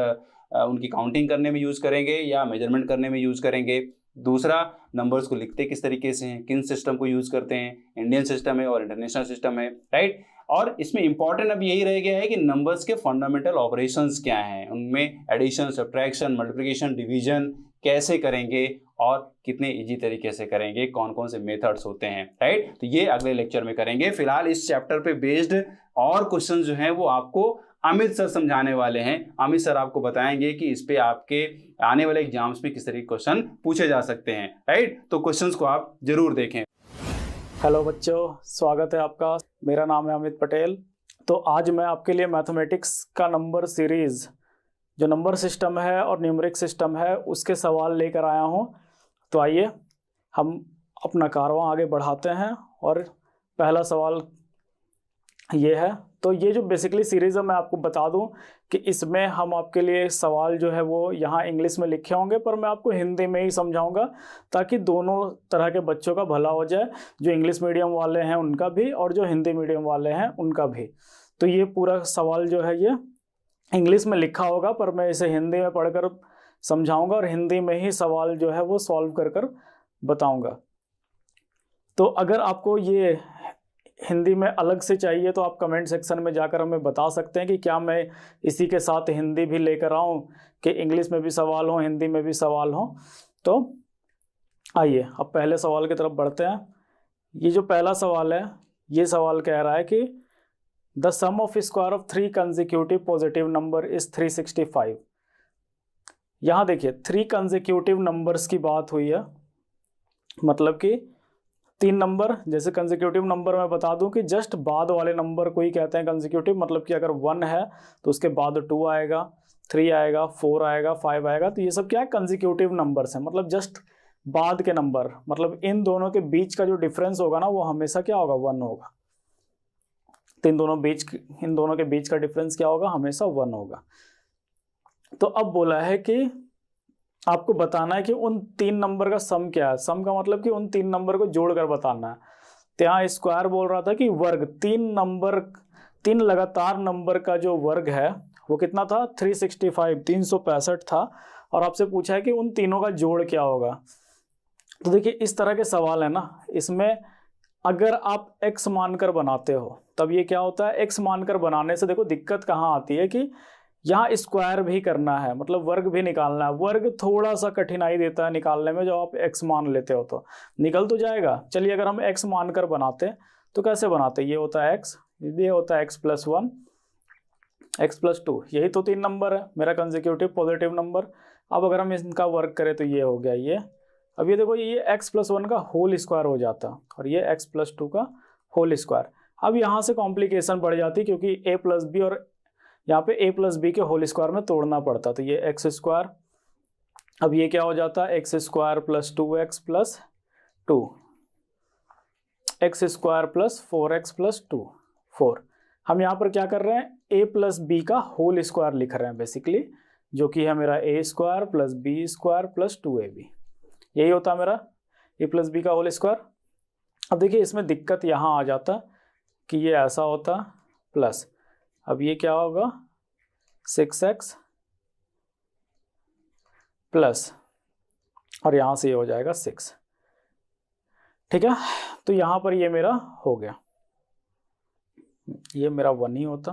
उनकी काउंटिंग करने में यूज करेंगे या मेजरमेंट करने में यूज करेंगे। दूसरा, नंबर्स को लिखते किस तरीके से हैं, किन सिस्टम को यूज करते हैं, इंडियन सिस्टम है और इंटरनेशनल सिस्टम है, राइट। और इसमें इंपॉर्टेंट अब यही रह गया है कि नंबर्स के फंडामेंटल ऑपरेशंस क्या हैं, उनमें एडिशन, सब्ट्रैक्शन, मल्टीप्लिकेशन, डिवीजन कैसे करेंगे और कितने इजी तरीके से करेंगे, कौन कौन से मेथड्स होते हैं, राइट। तो ये अगले लेक्चर में करेंगे। फिलहाल इस चैप्टर पे बेस्ड और क्वेश्चन जो हैं वो आपको अमित सर समझाने वाले हैं। अमित सर आपको बताएंगे कि इस पे आपके आने वाले एग्जाम्स में किस तरीके क्वेश्चन पूछे जा सकते हैं, राइट। तो क्वेश्चंस को आप जरूर देखें।
हेलो बच्चों, स्वागत है आपका। मेरा नाम है अमित पटेल। तो आज मैं आपके लिए मैथमेटिक्स का नंबर सीरीज़, जो नंबर सिस्टम है और न्यूमेरिक सिस्टम है, उसके सवाल लेकर आया हूं। तो आइए हम अपना कारवां आगे बढ़ाते हैं। और पहला सवाल ये है। तो ये जो बेसिकली सीरीज़ है, मैं आपको बता दूं कि इसमें हम आपके लिए सवाल जो है वो यहाँ इंग्लिश में लिखे होंगे, पर मैं आपको हिंदी में ही समझाऊंगा ताकि दोनों तरह के बच्चों का भला हो जाए, जो इंग्लिश मीडियम वाले हैं उनका भी और जो हिंदी मीडियम वाले हैं उनका भी। तो ये पूरा सवाल जो है ये इंग्लिश में लिखा होगा, पर मैं इसे हिंदी में पढ़कर समझाऊँगा और हिंदी में ही सवाल जो है वो सॉल्व कर बताऊँगा। तो अगर आपको ये हिंदी में अलग से चाहिए तो आप कमेंट सेक्शन में जाकर हमें बता सकते हैं कि क्या मैं इसी के साथ हिंदी भी लेकर आऊं, कि इंग्लिश में भी सवाल हो, हिंदी में भी सवाल हो। तो आइए अब पहले सवाल की तरफ बढ़ते हैं। ये जो पहला सवाल है, ये सवाल कह रहा है कि the sum of square of 3 consecutive positive number is 365। यहाँ देखिए 3 कंसेक्यूटिव नंबर्स की बात हुई है, मतलब कि 3 नंबर। जैसे कंसेक्यूटिव नंबर मैं बता दूं कि जस्ट बाद वाले नंबर को ही कहते हैं कंसेक्यूटिव, मतलब कि अगर 1 है तो उसके बाद 2 आएगा, 3 आएगा, 4 आएगा, 5 आएगा। तो ये सब क्या है, कंसेक्यूटिव नंबर्स हैं, मतलब जस्ट बाद के नंबर। मतलब इन दोनों के बीच का जो डिफरेंस होगा ना, वो हमेशा क्या होगा, 1 होगा। तो इन दोनों के बीच का डिफरेंस क्या होगा, हमेशा 1 होगा। तो अब बोला है कि आपको बताना है कि उन 3 नंबर का सम क्या है। सम का मतलब कि उन 3 नंबर को जोड़कर बताना है। तो यहाँ स्क्वायर बोल रहा था कि वर्ग, 3 लगातार नंबर का जो वर्ग है वो कितना था, 365, 365 था। और आपसे पूछा है कि उन तीनों का जोड़ क्या होगा। तो देखिए इस तरह के सवाल है ना, इसमें अगर आप x मानकर बनाते हो तब ये क्या होता है, x मानकर बनाने से देखो दिक्कत कहाँ आती है कि यहाँ स्क्वायर भी करना है, मतलब वर्ग भी निकालना है। वर्ग थोड़ा सा कठिनाई देता है निकालने में, जब आप x मान लेते हो तो निकल तो जाएगा। चलिए अगर हम x मानकर बनाते हैं तो कैसे बनाते हैं, ये होता है x, ये होता है x+1, x+2, यही तो 3 नंबर है मेरा कंसेक्यूटिव पॉजिटिव नंबर। अब अगर हम इनका वर्ग करें तो ये हो गया ये। अब ये देखो ये x+1 का होल स्क्वायर हो जाता और ये x+2 का होल स्क्वायर। अब यहाँ से कॉम्प्लिकेशन बढ़ जाती क्योंकि a+b और यहाँ पे a+b के होल स्क्वायर में तोड़ना पड़ता। तो ये x², अब ये क्या हो जाता है, x² + 2x + 2, x² + 4x + 2, 4। हम यहाँ पर क्या कर रहे हैं, a+b का होल स्क्वायर लिख रहे हैं बेसिकली, जो कि है मेरा a² + b² + 2ab। यही होता है मेरा a+b का होल स्क्वायर। अब देखिए इसमें दिक्कत यहाँ आ जाता कि ये ऐसा होता प्लस, अब ये क्या होगा 6x प्लस, और यहाँ से ये हो जाएगा 6। ठीक है, तो यहाँ पर ये मेरा हो गया, ये मेरा 1 ही होता।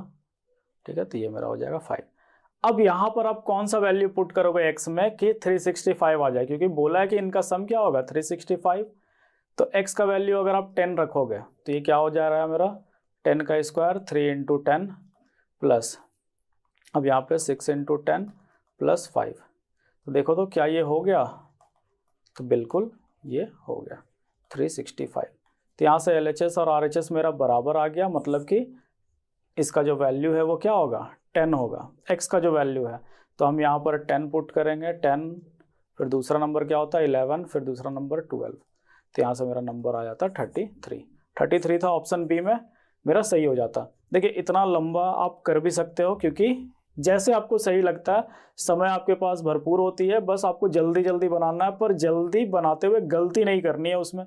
ठीक है, तो ये मेरा हो जाएगा 5। अब यहाँ पर आप कौन सा वैल्यू पुट करोगे x में कि 365 आ जाए, क्योंकि बोला है कि इनका सम क्या होगा 365। तो x का वैल्यू अगर आप 10 रखोगे तो ये क्या हो जा रहा है मेरा 10 का स्क्वायर 3 इंटू 10 प्लस, अब यहाँ पे 6 इंटू 10 प्लस 5। तो देखो तो क्या ये हो गया, तो बिल्कुल ये हो गया 365। तो यहाँ से LHS और RHS मेरा बराबर आ गया, मतलब कि इसका जो वैल्यू है वो क्या होगा 10 होगा, x का जो वैल्यू है। तो हम यहाँ पर 10 पुट करेंगे, 10, फिर दूसरा नंबर क्या होता है 11, फिर दूसरा नंबर 12। तो यहाँ से मेरा नंबर आ जाता 33 था ऑप्शन बी में, मेरा सही हो जाता। देखिए इतना लंबा आप कर भी सकते हो, क्योंकि जैसे आपको सही लगता है, समय आपके पास भरपूर होती है, बस आपको जल्दी जल्दी बनाना है, पर जल्दी बनाते हुए गलती नहीं करनी है उसमें।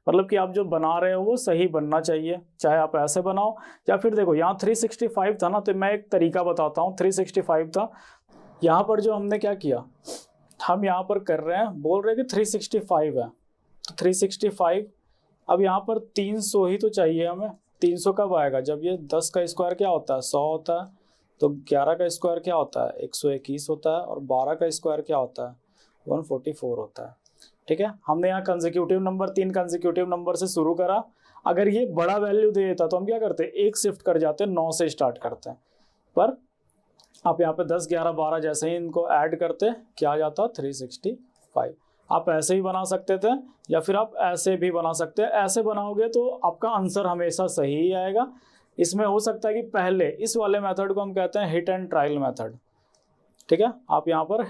मतलब कि आप जो बना रहे हो वो सही बनना चाहिए, चाहे आप ऐसे बनाओ या फिर देखो यहाँ 365 था ना, तो मैं एक तरीका बताता हूँ। 365 था, यहाँ पर जो हमने क्या किया, हम यहाँ पर कर रहे हैं, बोल रहे हैं कि 365 है, तो 365, अब यहाँ पर 300 ही तो चाहिए हमें। 300 कब आएगा, जब ये 10 का स्क्वायर क्या होता है 100 होता है, तो 11 का स्क्वायर क्या होता है 121 होता है, और 12 का स्क्वायर क्या होता है 144 होता है। ठीक है, हमने यहाँ कंसेक्यूटिव नंबर 3 कंसेक्यूटिव नंबर से शुरू करा। अगर ये बड़ा वैल्यू दे देता तो हम क्या करते, एक शिफ्ट कर जाते, 9 से स्टार्ट करते हैं, पर आप यहाँ पे 10 11 12 जैसे ही इनको ऐड करते क्या आ जाता 365। आप ऐसे ही बना सकते थे या फिर आप ऐसे भी बना सकते हैं। ऐसे बनाओगे तो आपका आंसर हमेशा सही ही आएगा। इसमें हो सकता है कि पहले इस वाले मेथड को हम कहते हैं हिट एंड ट्रायल मेथड। ठीक है, आप यहाँ पर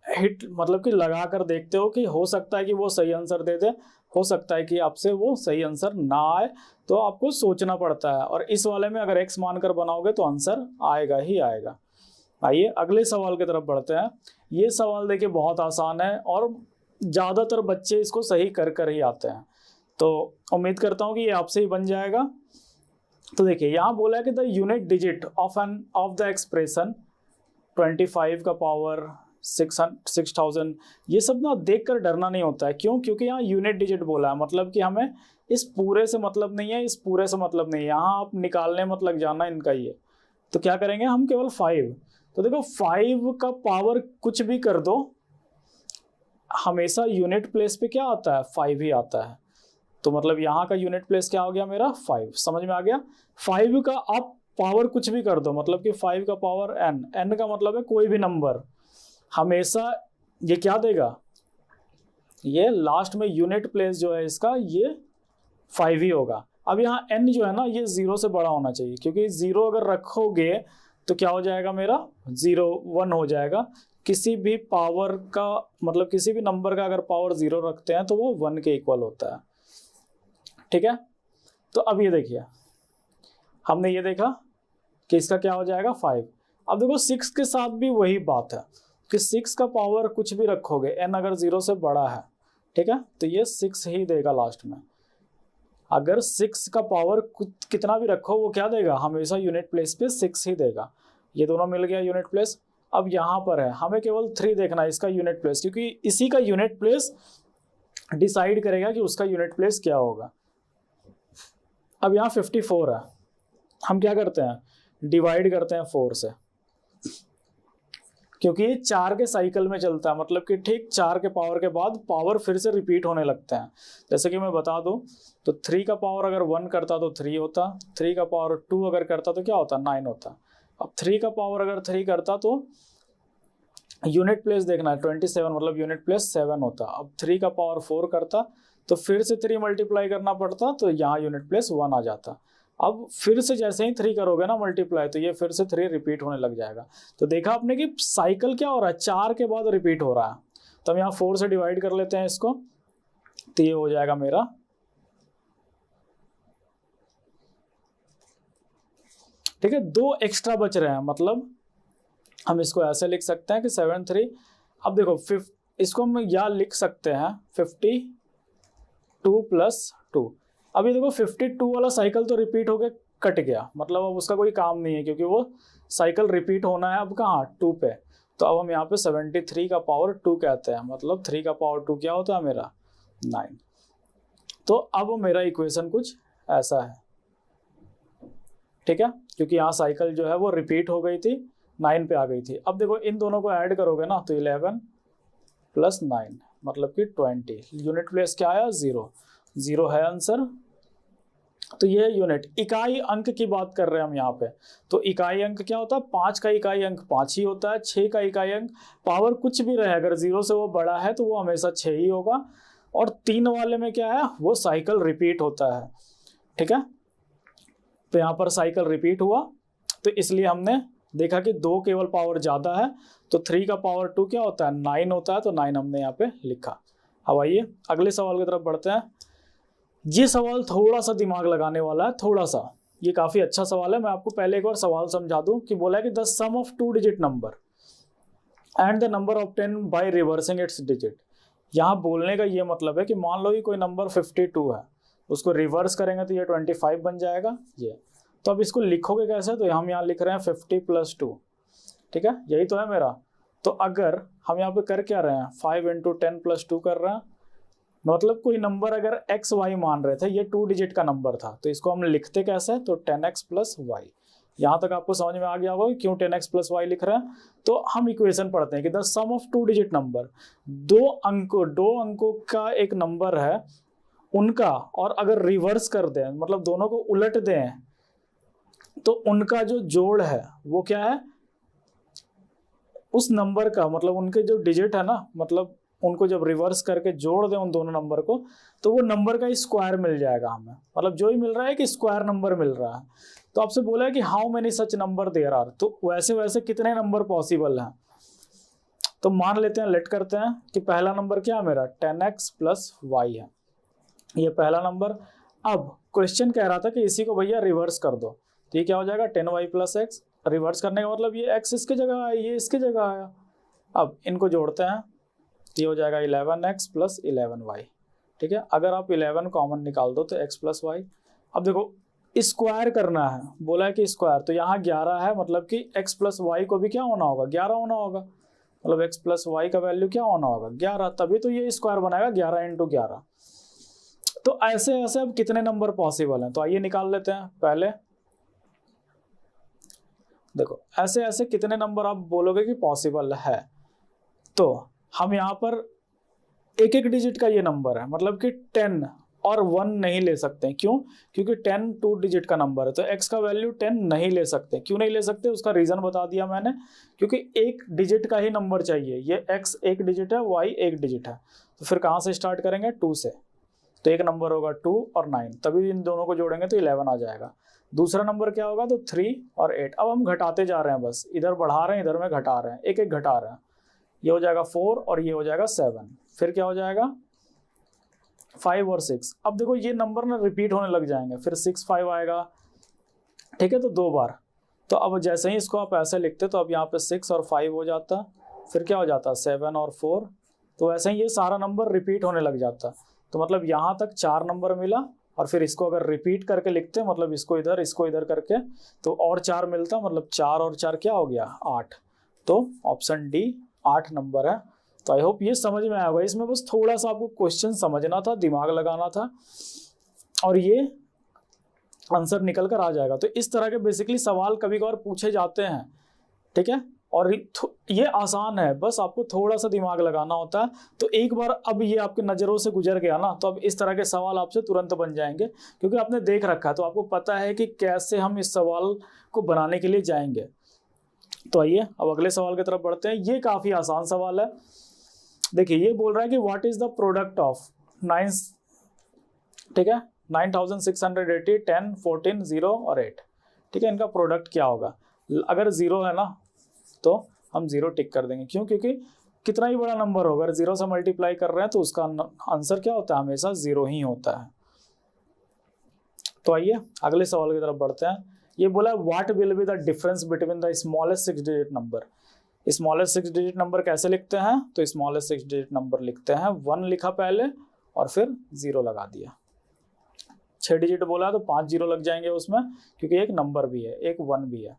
हिट मतलब कि लगा कर देखते हो कि हो सकता है कि वो सही आंसर दे दे, हो सकता है कि आपसे वो सही आंसर ना आए, तो आपको सोचना पड़ता है। और इस वाले में अगर x मानकर बनाओगे तो आंसर आएगा ही आएगा। आइए अगले सवाल की तरफ बढ़ते हैं। ये सवाल देखिए बहुत आसान है और ज़्यादातर बच्चे इसको सही कर कर ही आते हैं, तो उम्मीद करता हूँ कि ये आपसे ही बन जाएगा। तो देखिए यहाँ बोला है कि the unit digit of the expression 25 का पावर 6000, ये सब ना देखकर डरना नहीं होता है। क्यों? क्योंकि यहाँ यूनिट डिजिट बोला है, मतलब कि हमें इस पूरे से मतलब नहीं है, इस पूरे से मतलब नहीं है, यहाँ आप निकालने मत लग जाना इनका ये। तो क्या करेंगे हम, केवल 5। तो देखो 5 का पावर कुछ भी कर दो, हमेशा यूनिट प्लेस पे क्या आता है 5 ही आता है। तो मतलब यहाँ का यूनिट प्लेस क्या हो गया मेरा 5, समझ में आ गया। 5 का आप पावर कुछ भी कर दो, मतलब कि 5 का पावर n का मतलब है कोई भी नंबर, हमेशा ये क्या देगा, ये लास्ट में यूनिट प्लेस जो है इसका ये 5 ही होगा। अब यहाँ n जो है ना ये 0 से बड़ा होना चाहिए, क्योंकि 0 अगर रखोगे तो क्या हो जाएगा मेरा 0 1 हो जाएगा। किसी भी पावर का मतलब किसी भी नंबर का अगर पावर 0 रखते हैं तो वो 1 के इक्वल होता है। ठीक है, तो अब ये देखिए हमने ये देखा कि इसका क्या हो जाएगा 5। अब देखो 6 के साथ भी वही बात है कि 6 का पावर कुछ भी रखोगे, n अगर 0 से बड़ा है, ठीक है, तो ये 6 ही देगा लास्ट में। अगर 6 का पावर कितना भी रखो वो क्या देगा, हमेशा यूनिट प्लेस पे 6 ही देगा। ये दोनों मिल गया यूनिट प्लेस। अब यहाँ पर है हमें केवल 3 देखना है इसका यूनिट प्लेस, क्योंकि इसी का यूनिट प्लेस डिसाइड करेगा कि उसका यूनिट प्लेस क्या होगा। अब यहाँ 54 है, हम क्या करते हैं डिवाइड करते हैं 4 से, क्योंकि ये 4 के साइकिल में चलता है, मतलब कि ठीक 4 के पावर के बाद पावर फिर से रिपीट होने लगते हैं। जैसे कि मैं बता दूं तो 3 का पावर अगर 1 करता तो 3 होता, 3 का पावर 2 अगर करता तो क्या होता 9 होता। अब 3 का पावर अगर 3 करता तो यूनिट प्लेस देखना है 27, मतलब यूनिट प्लेस 7 होता। अब 3 का पावर 4 करता तो फिर से 3 मल्टीप्लाई करना पड़ता, तो यहाँ यूनिट प्लेस 1 आ जाता। अब फिर से जैसे ही 3 करोगे ना मल्टीप्लाई, तो ये फिर से 3 रिपीट होने लग जाएगा। तो देखा आपने कि साइकिल क्या हो रहा है, 4 के बाद रिपीट हो रहा है। तो हम यहाँ 4 से डिवाइड कर लेते हैं इसको, तो ये हो जाएगा मेरा, ठीक है, 2 एक्स्ट्रा बच रहे हैं, मतलब हम इसको ऐसे लिख सकते हैं कि 7 3। अब देखो इसको हम या लिख सकते हैं 52 + 2। अभी देखो 52 वाला साइकिल तो रिपीट होके कट गया, मतलब अब उसका कोई काम नहीं है, क्योंकि वो साइकिल रिपीट होना है अब कहाँ 2 पे। तो अब हम यहाँ पे 73 का पावर 2 कहते हैं, मतलब 3 का पावर 2 क्या होता है मेरा 9। तो अब मेरा इक्वेशन कुछ ऐसा है, ठीक है, क्योंकि यहाँ साइकिल जो है वो रिपीट हो गई थी, 9 पे आ गई थी। अब देखो इन दोनों को ऐड करोगे ना तो 11 + 9 मतलब कि 20। यूनिट प्लेस क्या आया 0 है आंसर। तो ये यूनिट। इकाई अंक की बात कर रहे हैं हम यहाँ पे, तो इकाई अंक क्या होता है, 5 का इकाई अंक 5 ही होता है, 6 का इकाई अंक पावर कुछ भी रहे, अगर 0 से वो बड़ा है तो वो हमेशा 6 ही होगा। और 3 वाले में क्या है, वो साइकिल रिपीट होता है। ठीक है, तो यहाँ पर साइकिल रिपीट हुआ, तो इसलिए हमने देखा कि 2 केवल पावर ज़्यादा है, तो 3 का पावर 2 क्या होता है, 9 होता है, तो 9 हमने यहाँ पे लिखा। अब आइए अगले सवाल की तरफ बढ़ते हैं। ये सवाल थोड़ा सा दिमाग लगाने वाला है, थोड़ा सा, ये काफ़ी अच्छा सवाल है। मैं आपको पहले एक बार सवाल समझा दूं कि बोला है कि the sum of 2 digit number and the number obtain by reversing its digit. यहाँ बोलने का ये मतलब है कि मान लो कि कोई नंबर 52 है, उसको रिवर्स करेंगे तो ये 25 बन जाएगा ये। तो अब इसको लिखोगे कैसे, तो हम यहाँ लिख रहे हैं 50 + 2। ठीक है, यही तो है मेरा। तो अगर हम यहाँ पे कर क्या रहे हैं, 5 × 10 + 2 कर रहे हैं, मतलब कोई नंबर अगर एक्स वाई मान रहे थे, ये 2 डिजिट का नंबर था, तो इसको हम लिखते कैसे, तो 10x + y। यहाँ तक आपको समझ में आ गया होगा कि क्यों 10x + y लिख रहे हैं। तो हम इक्वेशन पढ़ते हैं कि the sum of 2 digit number, दो अंकों का एक नंबर है उनका, और अगर रिवर्स कर दें, मतलब दोनों को उलट दें, तो उनका जो जोड़ है वो क्या है, उस नंबर का, मतलब उनके जो डिजिट है ना, मतलब उनको जब रिवर्स करके जोड़ दें उन दोनों नंबर को, तो वो नंबर का स्क्वायर मिल जाएगा हमें। मतलब जो ही मिल रहा है कि स्क्वायर नंबर मिल रहा है। तो आपसे बोला है कि how many such number there are, तो वैसे वैसे कितने नंबर पॉसिबल हैं। तो मान लेते हैं, लेट करते हैं कि पहला नंबर क्या है मेरा, 10x + y है, ये पहला नंबर। अब क्वेश्चन कह रहा था कि इसी को भैया रिवर्स कर दो, तो ये क्या हो जाएगा, 10y + x। रिवर्स करने का मतलब ये x इसकी जगह आया, ये इसकी जगह आया। अब इनको जोड़ते हैं, ये हो जाएगा 11x + 11y। ठीक है, अगर आप 11 कॉमन निकाल दो तो x + y। अब देखो स्क्वायर करना है, बोला है कि स्क्वायर, तो यहाँ 11 है, मतलब कि x + y को भी क्या होना होगा, 11 होना होगा। मतलब x + y का वैल्यू क्या होना होगा, 11, तभी तो ये स्क्वायर बनाएगा, 11 × 11। तो ऐसे ऐसे अब कितने नंबर पॉसिबल हैं, तो आइए निकाल लेते हैं। पहले देखो ऐसे ऐसे कितने नंबर आप बोलोगे कि पॉसिबल है, तो हम यहाँ पर एक एक डिजिट का ये नंबर है, मतलब कि 10 और 1 नहीं ले सकते। क्यों, क्योंकि 10 2 डिजिट का नंबर है, तो x का वैल्यू 10 नहीं ले सकते। क्यों नहीं ले सकते, उसका रीजन बता दिया मैंने, क्योंकि एक डिजिट का ही नंबर चाहिए। ये x एक डिजिट है, y एक डिजिट है, तो फिर कहाँ से स्टार्ट करेंगे, 2 से। तो एक नंबर होगा 2 और 9, तभी इन दोनों को जोड़ेंगे तो 11 आ जाएगा। दूसरा नंबर क्या होगा, तो 3 और 8। अब हम घटाते जा रहे हैं, बस इधर बढ़ा रहे हैं, इधर में घटा रहे हैं, एक एक घटा रहे हैं। ये हो जाएगा 4 और ये हो जाएगा 7, फिर क्या हो जाएगा 5 और 6। अब देखो ये नंबर ना रिपीट होने लग जाएंगे, फिर 6 5 आएगा। ठीक है, तो 2 बार। तो अब जैसे ही इसको आप ऐसे लिखते तो अब यहाँ पे 6 और 5 हो जाता, फिर क्या हो जाता 7 और 4। तो वैसे ही ये सारा नंबर रिपीट होने लग जाता। तो मतलब यहाँ तक 4 नंबर मिला, और फिर इसको अगर रिपीट करके लिखते, मतलब इसको इधर करके, तो और 4 मिलता, मतलब 4 और 4 क्या हो गया 8। तो ऑप्शन डी 8 नंबर है। तो आई होप ये समझ में आया होगा। इसमें बस थोड़ा सा आपको क्वेश्चन समझना था, दिमाग लगाना था, और ये आंसर निकल कर आ जाएगा। तो इस तरह के बेसिकली सवाल कभी कभार पूछे जाते हैं। ठीक है, और ये आसान है, बस आपको थोड़ा सा दिमाग लगाना होता है। तो एक बार अब ये आपके नज़रों से गुजर गया ना, तो अब इस तरह के सवाल आपसे तुरंत बन जाएंगे, क्योंकि आपने देख रखा है, तो आपको पता है कि कैसे हम इस सवाल को बनाने के लिए जाएंगे। तो आइए अब अगले सवाल की तरफ बढ़ते हैं। ये काफ़ी आसान सवाल है। देखिए ये बोल रहा है कि what is the product of 9, ठीक है, 9680, 10, 14, 0 और 8। ठीक है, इनका प्रोडक्ट क्या होगा। अगर 0 है ना तो हम 0 टिक कर देंगे। क्यों, क्योंकि कितना ही बड़ा नंबर होगा, अगर 0 से मल्टीप्लाई कर रहे हैं तो उसका आंसर क्या होता है, हमेशा 0 ही होता है। तो आइए अगले सवाल की तरफ बढ़ते हैं। ये बोला what will be the difference between the smallest 6 digit number. Smallest 6 digit number कैसे लिखते हैं, तो स्मॉलेस्ट 6 डिजिट नंबर लिखते हैं, 1 लिखा पहले और फिर 0 लगा दिया। 6 डिजिट बोला तो 5 0 लग जाएंगे उसमें, क्योंकि एक नंबर भी है, एक 1 भी है।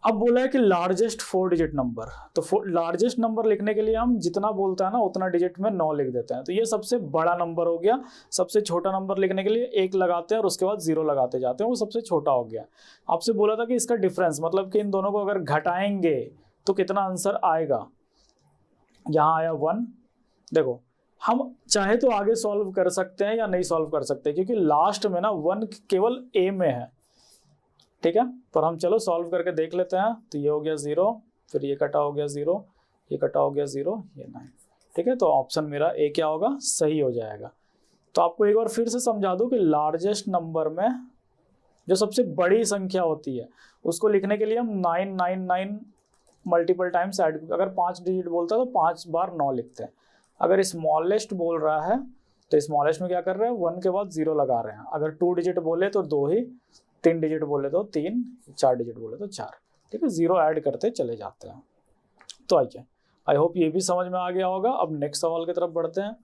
अब बोला है कि लार्जेस्ट 4 डिजिट नंबर, तो लार्जेस्ट नंबर लिखने के लिए हम जितना बोलता है ना उतना डिजिट में 9 लिख देते हैं। तो ये सबसे बड़ा नंबर हो गया। सबसे छोटा नंबर लिखने के लिए 1 लगाते हैं और उसके बाद 0 लगाते जाते हैं, वो सबसे छोटा हो गया। आपसे बोला था कि इसका डिफरेंस, मतलब कि इन दोनों को अगर घटाएंगे तो कितना आंसर आएगा। यहाँ आया 1। देखो हम चाहे तो आगे सॉल्व कर सकते हैं या नहीं सॉल्व कर सकते, क्योंकि लास्ट में ना 1 केवल ए में है, ठीक है। पर हम चलो सॉल्व करके देख लेते हैं। तो ये हो गया 0, फिर ये कटा हो गया 0, ये कटा हो गया 0, ये 9, ठीक है। तो ऑप्शन मेरा ए क्या होगा, सही हो जाएगा। तो आपको एक बार फिर से समझा दूं कि लार्जेस्ट नंबर में जो सबसे बड़ी संख्या होती है उसको लिखने के लिए हम 999 मल्टीपल टाइम्स ऐड, अगर 5 डिजिट बोलता है तो 5 बार 9 लिखते हैं। अगर स्मॉलेस्ट बोल रहा है तो स्मॉलेस्ट में क्या कर रहे हैं, 1 के बाद 0 लगा रहे हैं। अगर 2 डिजिट बोले तो 2 ही, 3 डिजिट बोले तो 3, 4 डिजिट बोले तो 4, ठीक है। 0 ऐड करते चले जाते हैं। तो आइए, आई होप ये भी समझ में आ गया होगा। अब नेक्स्ट सवाल की तरफ बढ़ते हैं।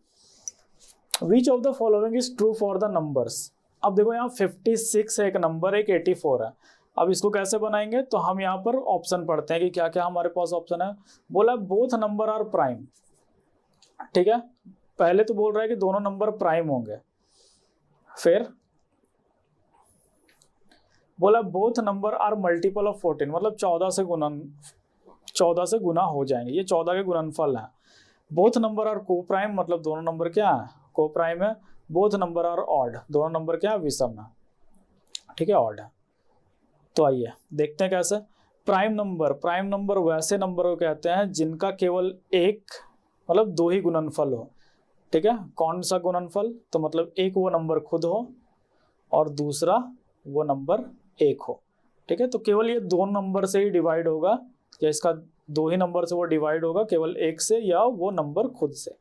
Which of the following is true for the numbers. अब देखो यहाँ 56 है एक नंबर, एक 84 है। अब इसको कैसे बनाएंगे, तो हम यहाँ पर ऑप्शन पढ़ते हैं कि क्या क्या हमारे पास ऑप्शन है। बोला बोथ नंबर आर प्राइम, ठीक है। पहले तो बोल रहा है कि दोनों नंबर प्राइम होंगे। फिर बोला both number are multiple of 14, मतलब 14 से गुना हो जाएंगे, ये 14 के गुणनफल है। बोथ नंबर आर को प्राइम, मतलब दोनों नंबर क्या है, को प्राइम है। बोथ नंबर आर ऑड, दोनों नंबर क्या है, विषम है, ठीक है, ऑड है। तो आइए देखते हैं कैसे। प्राइम नंबर वैसे नंबर को कहते हैं जिनका केवल एक, मतलब 2 ही गुणनफल हो, ठीक है। कौन सा गुणनफल, तो मतलब एक वो नंबर खुद हो और दूसरा वो नंबर 1 हो, ठीक है। तो केवल ये 2 नंबर से ही डिवाइड होगा, या इसका 2 ही नंबर से वो डिवाइड होगा, केवल 1 से या वो नंबर खुद से।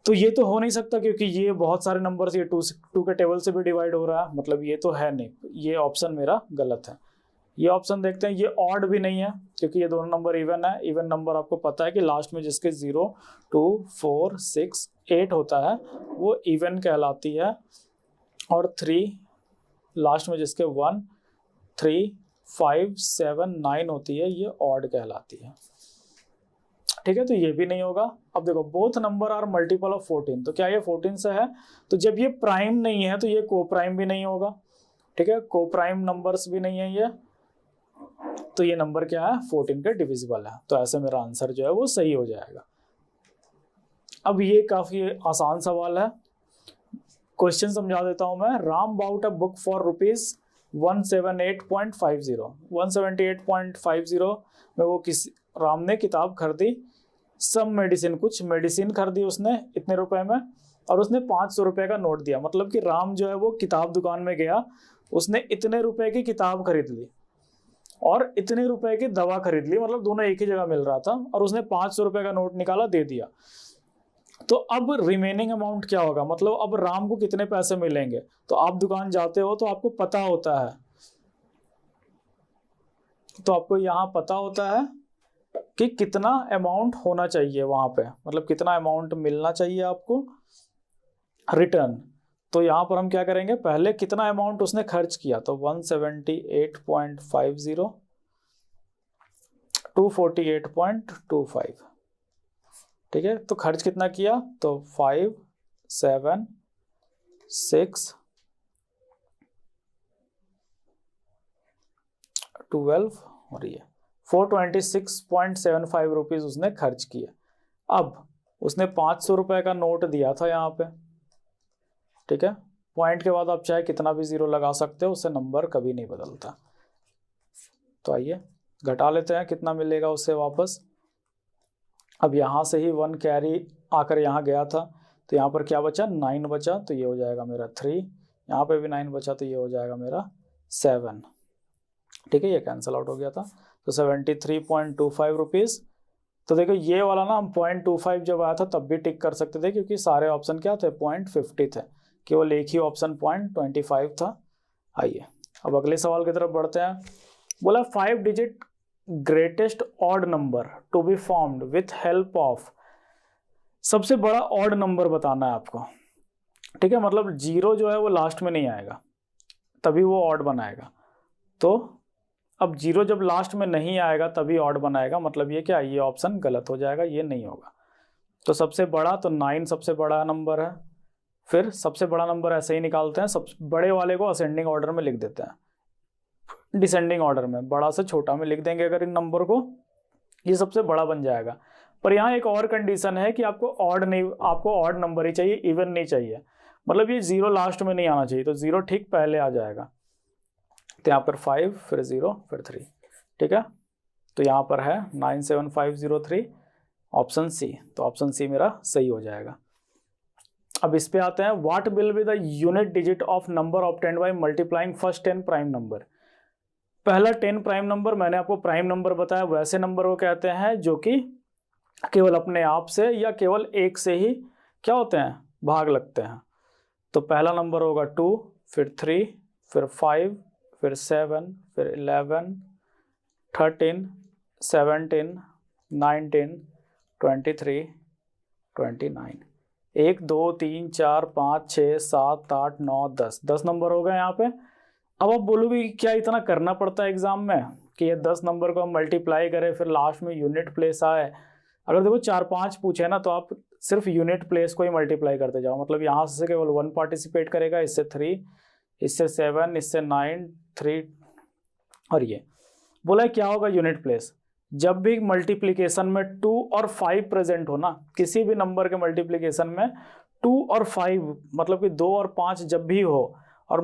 तो ये तो हो नहीं सकता क्योंकि ये बहुत सारे नंबर से, ये 2 के टेबल से भी डिवाइड हो रहा है, मतलब ये तो है नहीं, ये ऑप्शन मेरा गलत है। ये ऑप्शन देखते हैं, ये ऑड भी नहीं है क्योंकि ये दोनों नंबर इवन है। इवन नंबर आपको पता है कि लास्ट में जिसके 0, 2, 4, 6, 8 होता है वो इवन कहलाती है, और 3 लास्ट में जिसके 1, 3, 5, 7, 9 होती है, ये ऑड कहलाती है, ठीक है। तो ये भी नहीं होगा। अब देखो both number are multiple of 14, तो क्या ये 14 से है, तो जब ये प्राइम नहीं है तो ये को प्राइम भी नहीं होगा, ठीक है। को प्राइम नंबर्स भी नहीं है ये, तो ये नंबर क्या है, 14 के डिविजिबल है। तो ऐसे मेरा आंसर जो है वो सही हो जाएगा। अब ये काफी आसान सवाल है, क्वेश्चन समझा देता हूं मैं। Ram bought a book for ₹178.50, 178.50 में वो राम ने किताब खरीदी। सम मेडिसिन, कुछ मेडिसिन खरीदी उसने इतने रुपए में, और उसने 500 रुपए का नोट दिया। मतलब कि राम जो है वो किताब दुकान में गया, उसने इतने रुपए की किताब खरीद ली और इतने रुपए की दवा खरीद ली, मतलब दोनों एक ही जगह मिल रहा था, और उसने 500 रुपए का नोट निकाला, दे दिया। तो अब रिमेनिंग अमाउंट क्या होगा, मतलब अब राम को कितने पैसे मिलेंगे। तो आप दुकान जाते हो तो आपको पता होता है, तो आपको यहाँ पता होता है कि कितना अमाउंट होना चाहिए वहां पे, मतलब कितना अमाउंट मिलना चाहिए आपको रिटर्न। तो यहाँ पर हम क्या करेंगे, पहले कितना अमाउंट उसने खर्च किया, तो 178.50, 248.25, ठीक है। तो खर्च कितना किया, तो 5, 7, 6, 12 और ये 426.75 रुपीज उसने खर्च किए। अब उसने 500 रुपए का नोट दिया था यहाँ पे, ठीक है। पॉइंट के बाद आप चाहे कितना भी 0 लगा सकते हो, उससे नंबर कभी नहीं बदलता। तो आइए घटा लेते हैं कितना मिलेगा उससे वापस। अब यहाँ से ही 1 कैरी आकर यहाँ गया था, तो यहाँ पर क्या बचा, 9 बचा, तो ये हो जाएगा मेरा 3। यहाँ पे भी 9 बचा, तो ये हो जाएगा मेरा 7, ठीक है। ये कैंसिल आउट हो गया था, तो 73.25 रुपीज़। तो देखो ये वाला ना हम 0.25 जब आया था तब भी टिक कर सकते थे, क्योंकि सारे ऑप्शन क्या थे, 0.50 थे, केवल एक ही ऑप्शन 0.25 था। आइए अब अगले सवाल की तरफ बढ़ते हैं। बोला 5 digit greatest odd number to be formed with help of, सबसे बड़ा ऑड नंबर बताना है आपको, ठीक है। मतलब 0 जो है वो लास्ट में नहीं आएगा, तभी वो ऑड बनाएगा। तो अब 0 जब लास्ट में नहीं आएगा तभी ऑड बनाएगा, मतलब ये क्या, ये ऑप्शन गलत हो जाएगा, ये नहीं होगा। तो सबसे बड़ा, तो 9 सबसे बड़ा नंबर है। फिर सबसे बड़ा नंबर ऐसे ही निकालते हैं, सब बड़े वाले को असेंडिंग ऑर्डर में लिख देते हैं, डिसेंडिंग ऑर्डर में बड़ा से छोटा में लिख देंगे अगर इन नंबर को, ये सबसे बड़ा बन जाएगा। पर यहाँ एक और कंडीशन है कि आपको ऑड नंबर ही चाहिए, इवन नहीं चाहिए। मतलब ये 0 लास्ट में नहीं आना चाहिए, तो 0 ठीक पहले आ जाएगा। तो यहाँ पर 5 फिर 0 फिर 3, ठीक है। तो यहाँ पर है 97503 ऑप्शन सी, तो ऑप्शन सी मेरा सही हो जाएगा। अब इस पे आते हैं, what will be the unit digit of number obtained by multiplying first 10 prime number. पहला 10 प्राइम नंबर मैंने आपको प्राइम नंबर बताया, वैसे नंबर को कहते हैं जो कि केवल अपने आप से या केवल एक से ही क्या होते हैं, भाग लगते हैं। तो पहला नंबर होगा 2, फिर 3, फिर 5, फिर 7, फिर 11, 13, 17, 19, 23, 29। 1 2 3 4 5 6 7 8 9 10 नंबर हो गए यहाँ पे। अब आप बोलोगे कि क्या इतना करना पड़ता है एग्जाम में कि ये 10 नंबर को हम मल्टीप्लाई करें फिर लास्ट में यूनिट प्लेस आए। अगर देखो 4-5 पूछे ना तो आप सिर्फ यूनिट प्लेस को ही मल्टीप्लाई करते जाओ। मतलब यहाँ से केवल 1 पार्टिसिपेट करेगा, इससे 3, इससे 7, इससे 9, 3 और ये बोला क्या होगा यूनिट प्लेस। जब भी मल्टीप्लिकेशन में 2 और 5 प्रेजेंट हो ना, किसी भी नंबर के मल्टीप्लिकेशन में 2 और 5 मतलब कि 2 और 5 जब भी हो और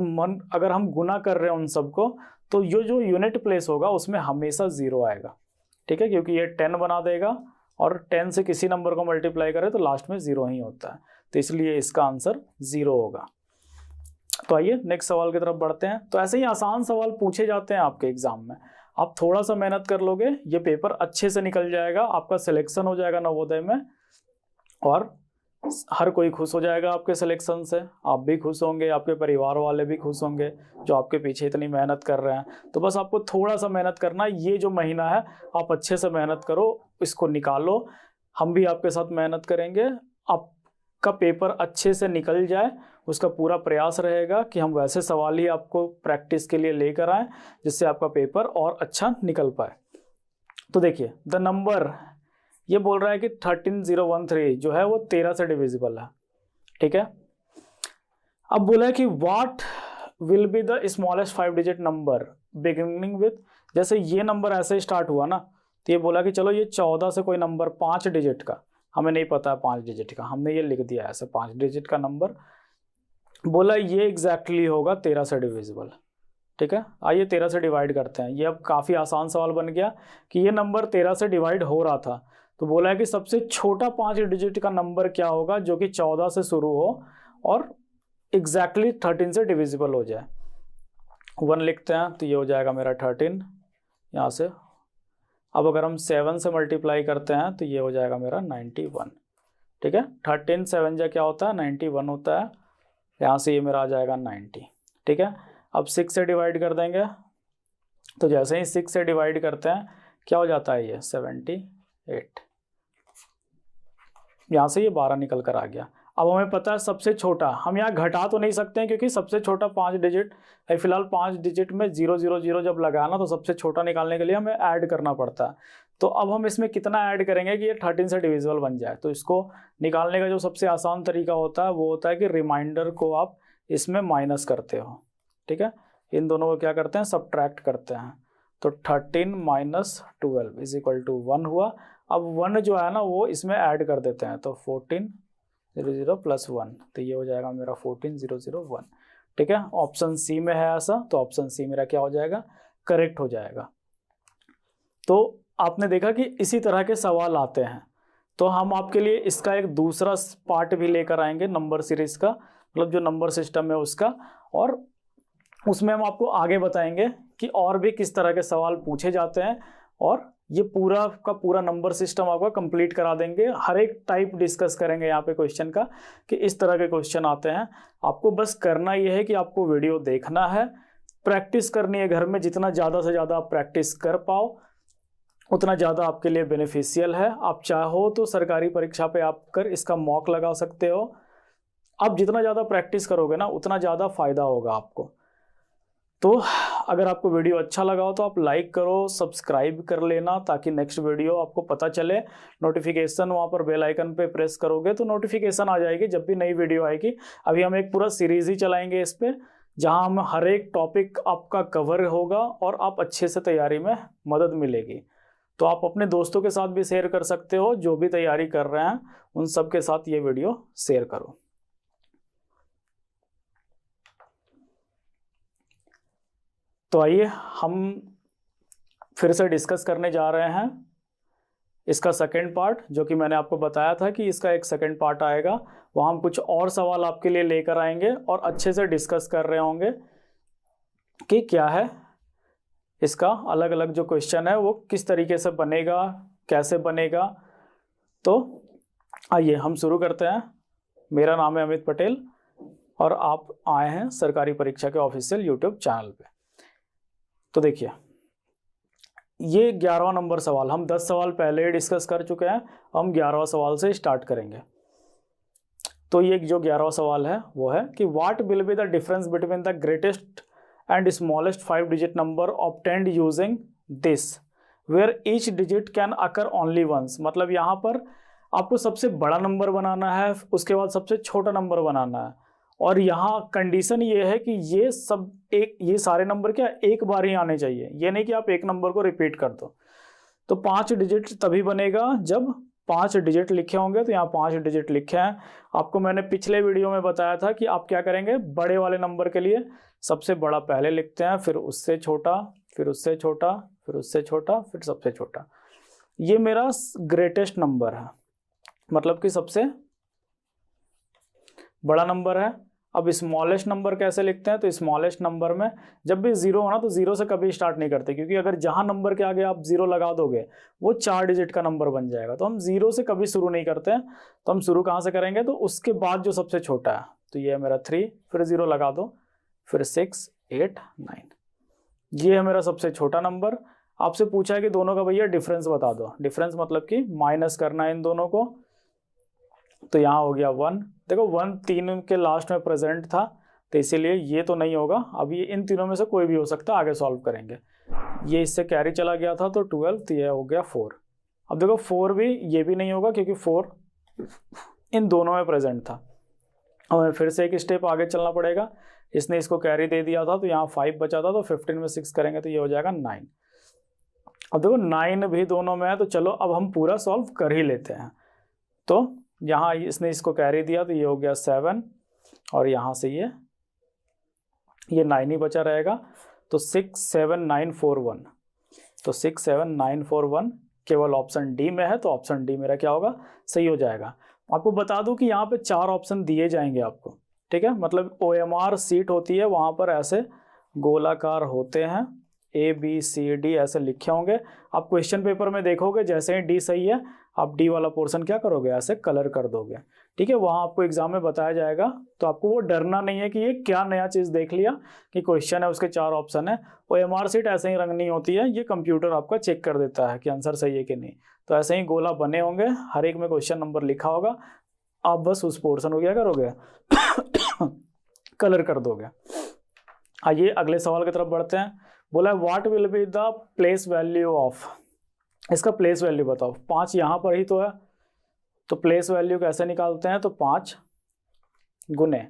अगर हम गुना कर रहे हैं उन सबको, तो ये जो यूनिट प्लेस होगा उसमें हमेशा 0 आएगा, ठीक है। क्योंकि ये 10 बना देगा और 10 से किसी नंबर को मल्टीप्लाई करें तो लास्ट में 0 ही होता है, तो इसलिए इसका आंसर 0 होगा। तो आइए नेक्स्ट सवाल की तरफ बढ़ते हैं। तो ऐसे ही आसान सवाल पूछे जाते हैं आपके एग्जाम में, आप थोड़ा सा मेहनत कर लोगे ये पेपर अच्छे से निकल जाएगा, आपका सिलेक्शन हो जाएगा नवोदय में और हर कोई खुश हो जाएगा आपके सिलेक्शन से। आप भी खुश होंगे, आपके परिवार वाले भी खुश होंगे जो आपके पीछे इतनी मेहनत कर रहे हैं। तो बस आपको थोड़ा सा मेहनत करना, ये जो महीना है आप अच्छे से मेहनत करो, इसको निकालो। हम भी आपके साथ मेहनत करेंगे, आपका पेपर अच्छे से निकल जाए उसका पूरा प्रयास रहेगा कि हम वैसे सवाल ही आपको प्रैक्टिस के लिए लेकर आए जिससे आपका पेपर और अच्छा निकल पाए। तो देखिए द नंबर ये बोल रहा है कि 13013 जो है वो 13 से डिविजिबल है, ठीक है। अब बोला है कि what will be the smallest 5 digit number beginning with, जैसे ये नंबर ऐसे स्टार्ट हुआ ना, तो ये बोला कि चलो ये 14 से कोई नंबर 5 डिजिट का, हमें नहीं पता है 5 डिजिट का, हमने ये लिख दिया ऐसे 5 डिजिट का नंबर। बोला ये एग्जैक्टली होगा 13 से डिविजिबल, ठीक है। आइए 13 से डिवाइड करते हैं। ये अब काफ़ी आसान सवाल बन गया कि ये नंबर 13 से डिवाइड हो रहा था, तो बोला है कि सबसे छोटा 5 डिजिट का नंबर क्या होगा जो कि 14 से शुरू हो और एग्जैक्टली 13 से डिविजिबल हो जाए। 1 लिखते हैं तो ये हो जाएगा मेरा 13 यहाँ से। अब अगर हम 7 से मल्टीप्लाई करते हैं तो ये हो जाएगा मेरा 91, ठीक है। 13 7 जा क्या होता है 91 होता है, यहाँ से ये मेरा आ जाएगा 90, ठीक है। अब 6 से डिवाइड कर देंगे तो जैसे ही 6 से डिवाइड करते हैं क्या हो जाता है ये 78, यहाँ से ये 12 निकल कर आ गया। अब हमें पता है सबसे छोटा, हम यहाँ घटा तो नहीं सकते हैं क्योंकि सबसे छोटा 5 डिजिट है, फिलहाल 5 डिजिट में 000 जब लगाना तो सबसे छोटा निकालने के लिए हमें ऐड करना पड़ता है। तो अब हम इसमें कितना ऐड करेंगे कि ये 13 से डिविजिबल बन जाए। तो इसको निकालने का जो सबसे आसान तरीका होता है वो होता है कि रिमाइंडर को आप इसमें माइनस करते हो, ठीक है। इन दोनों को क्या करते हैं सबट्रैक्ट करते हैं, तो 13 माइनस 12 इज इक्वल टू 1 हुआ। अब 1 जो है ना वो इसमें ऐड कर देते हैं, तो 1400 प्लस 1, तो ये हो जाएगा मेरा 14001, ठीक है। ऑप्शन सी में है ऐसा, तो ऑप्शन सी मेरा क्या हो जाएगा करेक्ट हो जाएगा। तो आपने देखा कि इसी तरह के सवाल आते हैं, तो हम आपके लिए इसका एक दूसरा पार्ट भी लेकर आएंगे नंबर सीरीज का, मतलब जो नंबर सिस्टम है उसका, और उसमें हम आपको आगे बताएंगे कि और भी किस तरह के सवाल पूछे जाते हैं, और ये पूरा का पूरा नंबर सिस्टम आपका कंप्लीट करा देंगे। हर एक टाइप डिस्कस करेंगे यहाँ पे क्वेश्चन का कि इस तरह के क्वेश्चन आते हैं। आपको बस करना ये है कि आपको वीडियो देखना है, प्रैक्टिस करनी है घर में, जितना ज़्यादा से ज़्यादा आप प्रैक्टिस कर पाओ उतना ज़्यादा आपके लिए बेनिफिशियल है। आप चाहो तो सरकारी परीक्षा पे आप कर इसका मॉक लगा सकते हो। आप जितना ज़्यादा प्रैक्टिस करोगे ना उतना ज़्यादा फ़ायदा होगा आपको। तो अगर आपको वीडियो अच्छा लगा हो तो आप लाइक करो, सब्सक्राइब कर लेना ताकि नेक्स्ट वीडियो आपको पता चले। नोटिफिकेशन वहाँ पर बेल आइकन पे प्रेस करोगे तो नोटिफिकेशन आ जाएगी जब भी नई वीडियो आएगी। अभी हम एक पूरा सीरीज़ ही चलाएंगे इस पर, जहाँ हम हर एक टॉपिक आपका कवर होगा और आप अच्छे से तैयारी में मदद मिलेगी। तो आप अपने दोस्तों के साथ भी शेयर कर सकते हो, जो भी तैयारी कर रहे हैं उन सब के साथ ये वीडियो शेयर करो। तो आइए हम फिर से डिस्कस करने जा रहे हैं इसका सेकंड पार्ट, जो कि मैंने आपको बताया था कि इसका एक सेकंड पार्ट आएगा। वहाँ हम कुछ और सवाल आपके लिए लेकर आएंगे और अच्छे से डिस्कस कर रहे होंगे कि क्या है इसका अलग अलग जो क्वेश्चन है वो किस तरीके से बनेगा, कैसे बनेगा। तो आइए हम शुरू करते हैं। मेरा नाम है अमित पटेल और आप आए हैं सरकारी परीक्षा के ऑफिशियल यूट्यूब चैनल पे। तो देखिए, ये 11वां नंबर सवाल, हम 10 सवाल पहले ही डिस्कस कर चुके हैं, हम 11वां सवाल से स्टार्ट करेंगे। तो ये जो 11वां सवाल है वो है कि what will be the difference between the greatest and smallest 5 digit number obtained using this where each digit can occur only once. मतलब यहाँ पर आपको सबसे बड़ा नंबर बनाना है, उसके बाद सबसे छोटा नंबर बनाना है, और यहाँ कंडीशन ये है कि ये सारे नंबर क्या एक बार ही आने चाहिए, ये नहीं कि आप एक नंबर को रिपीट कर दो। तो 5 डिजिट तभी बनेगा जब 5 डिजिट लिखे होंगे। तो यहाँ 5 डिजिट लिखे हैं। आपको मैंने पिछले वीडियो में बताया था कि आप क्या करेंगे, बड़े वाले नंबर के लिए सबसे बड़ा पहले लिखते हैं, फिर उससे छोटा, फिर उससे छोटा, फिर उससे छोटा, फिर सबसे छोटा। ये मेरा ग्रेटेस्ट नंबर है, मतलब कि सबसे बड़ा नंबर है। अब स्मॉलेस्ट नंबर कैसे लिखते हैं, तो स्मॉलेस्ट नंबर में जब भी जीरो होना तो जीरो से कभी स्टार्ट नहीं करते, क्योंकि अगर जहां नंबर के आगे आप जीरो लगा दोगे वो 4 डिजिट का नंबर बन जाएगा। तो हम जीरो से कभी शुरू नहीं करते हैं। तो हम शुरू कहाँ से करेंगे, तो उसके बाद जो सबसे छोटा है, तो ये है मेरा 3, फिर जीरो लगा दो, फिर 6, 8, 9, ये है मेरा सबसे छोटा नंबर। आपसे पूछा है कि दोनों का भैया डिफरेंस बता दो। डिफरेंस मतलब कि माइनस करना है इन दोनों को। तो यहाँ हो गया 1। देखो 1 3 के लास्ट में प्रेजेंट था, तो इसीलिए ये तो नहीं होगा। अब ये इन तीनों में से कोई भी हो सकता है, आगे सॉल्व करेंगे। ये इससे कैरी चला गया था तो 12, तो ये हो गया 4। अब देखो 4 भी, ये भी नहीं होगा क्योंकि 4 इन दोनों में प्रेजेंट था। हमें फिर से एक स्टेप आगे चलना पड़ेगा। इसने इसको कैरी दे दिया था, तो यहाँ 5 बचा था, तो 15 में 6 करेंगे तो ये हो जाएगा 9। अब देखो 9 भी दोनों में है, तो चलो अब हम पूरा सॉल्व कर ही लेते हैं। तो यहाँ इसने इसको कैरी दिया, तो ये हो गया 7, और यहाँ से ये 9 ही बचा रहेगा। तो 6 7 9 4 1, तो 6 7 9 4 1 केवल ऑप्शन डी में है, तो ऑप्शन डी मेरा क्या होगा, सही हो जाएगा। आपको बता दूं कि यहाँ पे 4 ऑप्शन दिए जाएंगे आपको, ठीक है। मतलब OMR सीट होती है, वहाँ पर ऐसे गोलाकार होते हैं, ABCD ऐसे लिखे होंगे। आप क्वेश्चन पेपर में देखोगे जैसे ही डी सही है, आप डी वाला पोर्शन क्या करोगे, ऐसे कलर कर दोगे, ठीक है। वहाँ आपको एग्जाम में बताया जाएगा, तो आपको वो डरना नहीं है कि ये क्या नया चीज़ देख लिया कि क्वेश्चन है उसके 4 ऑप्शन है। OMR सीट ऐसे ही रंगनी होती है, ये कंप्यूटर आपका चेक कर देता है कि आंसर सही है कि नहीं। तो ऐसे ही गोला बने होंगे, हर एक में क्वेश्चन नंबर लिखा होगा, आप बस उस पोर्शन को क्या करोगे कलर कर दोगे। आइए अगले सवाल की तरफ बढ़ते हैं। बोला what will be the place value of, इसका प्लेस वैल्यू बताओ। 5 यहाँ पर ही तो है, तो प्लेस वैल्यू कैसे निकालते हैं, तो 5 गुने,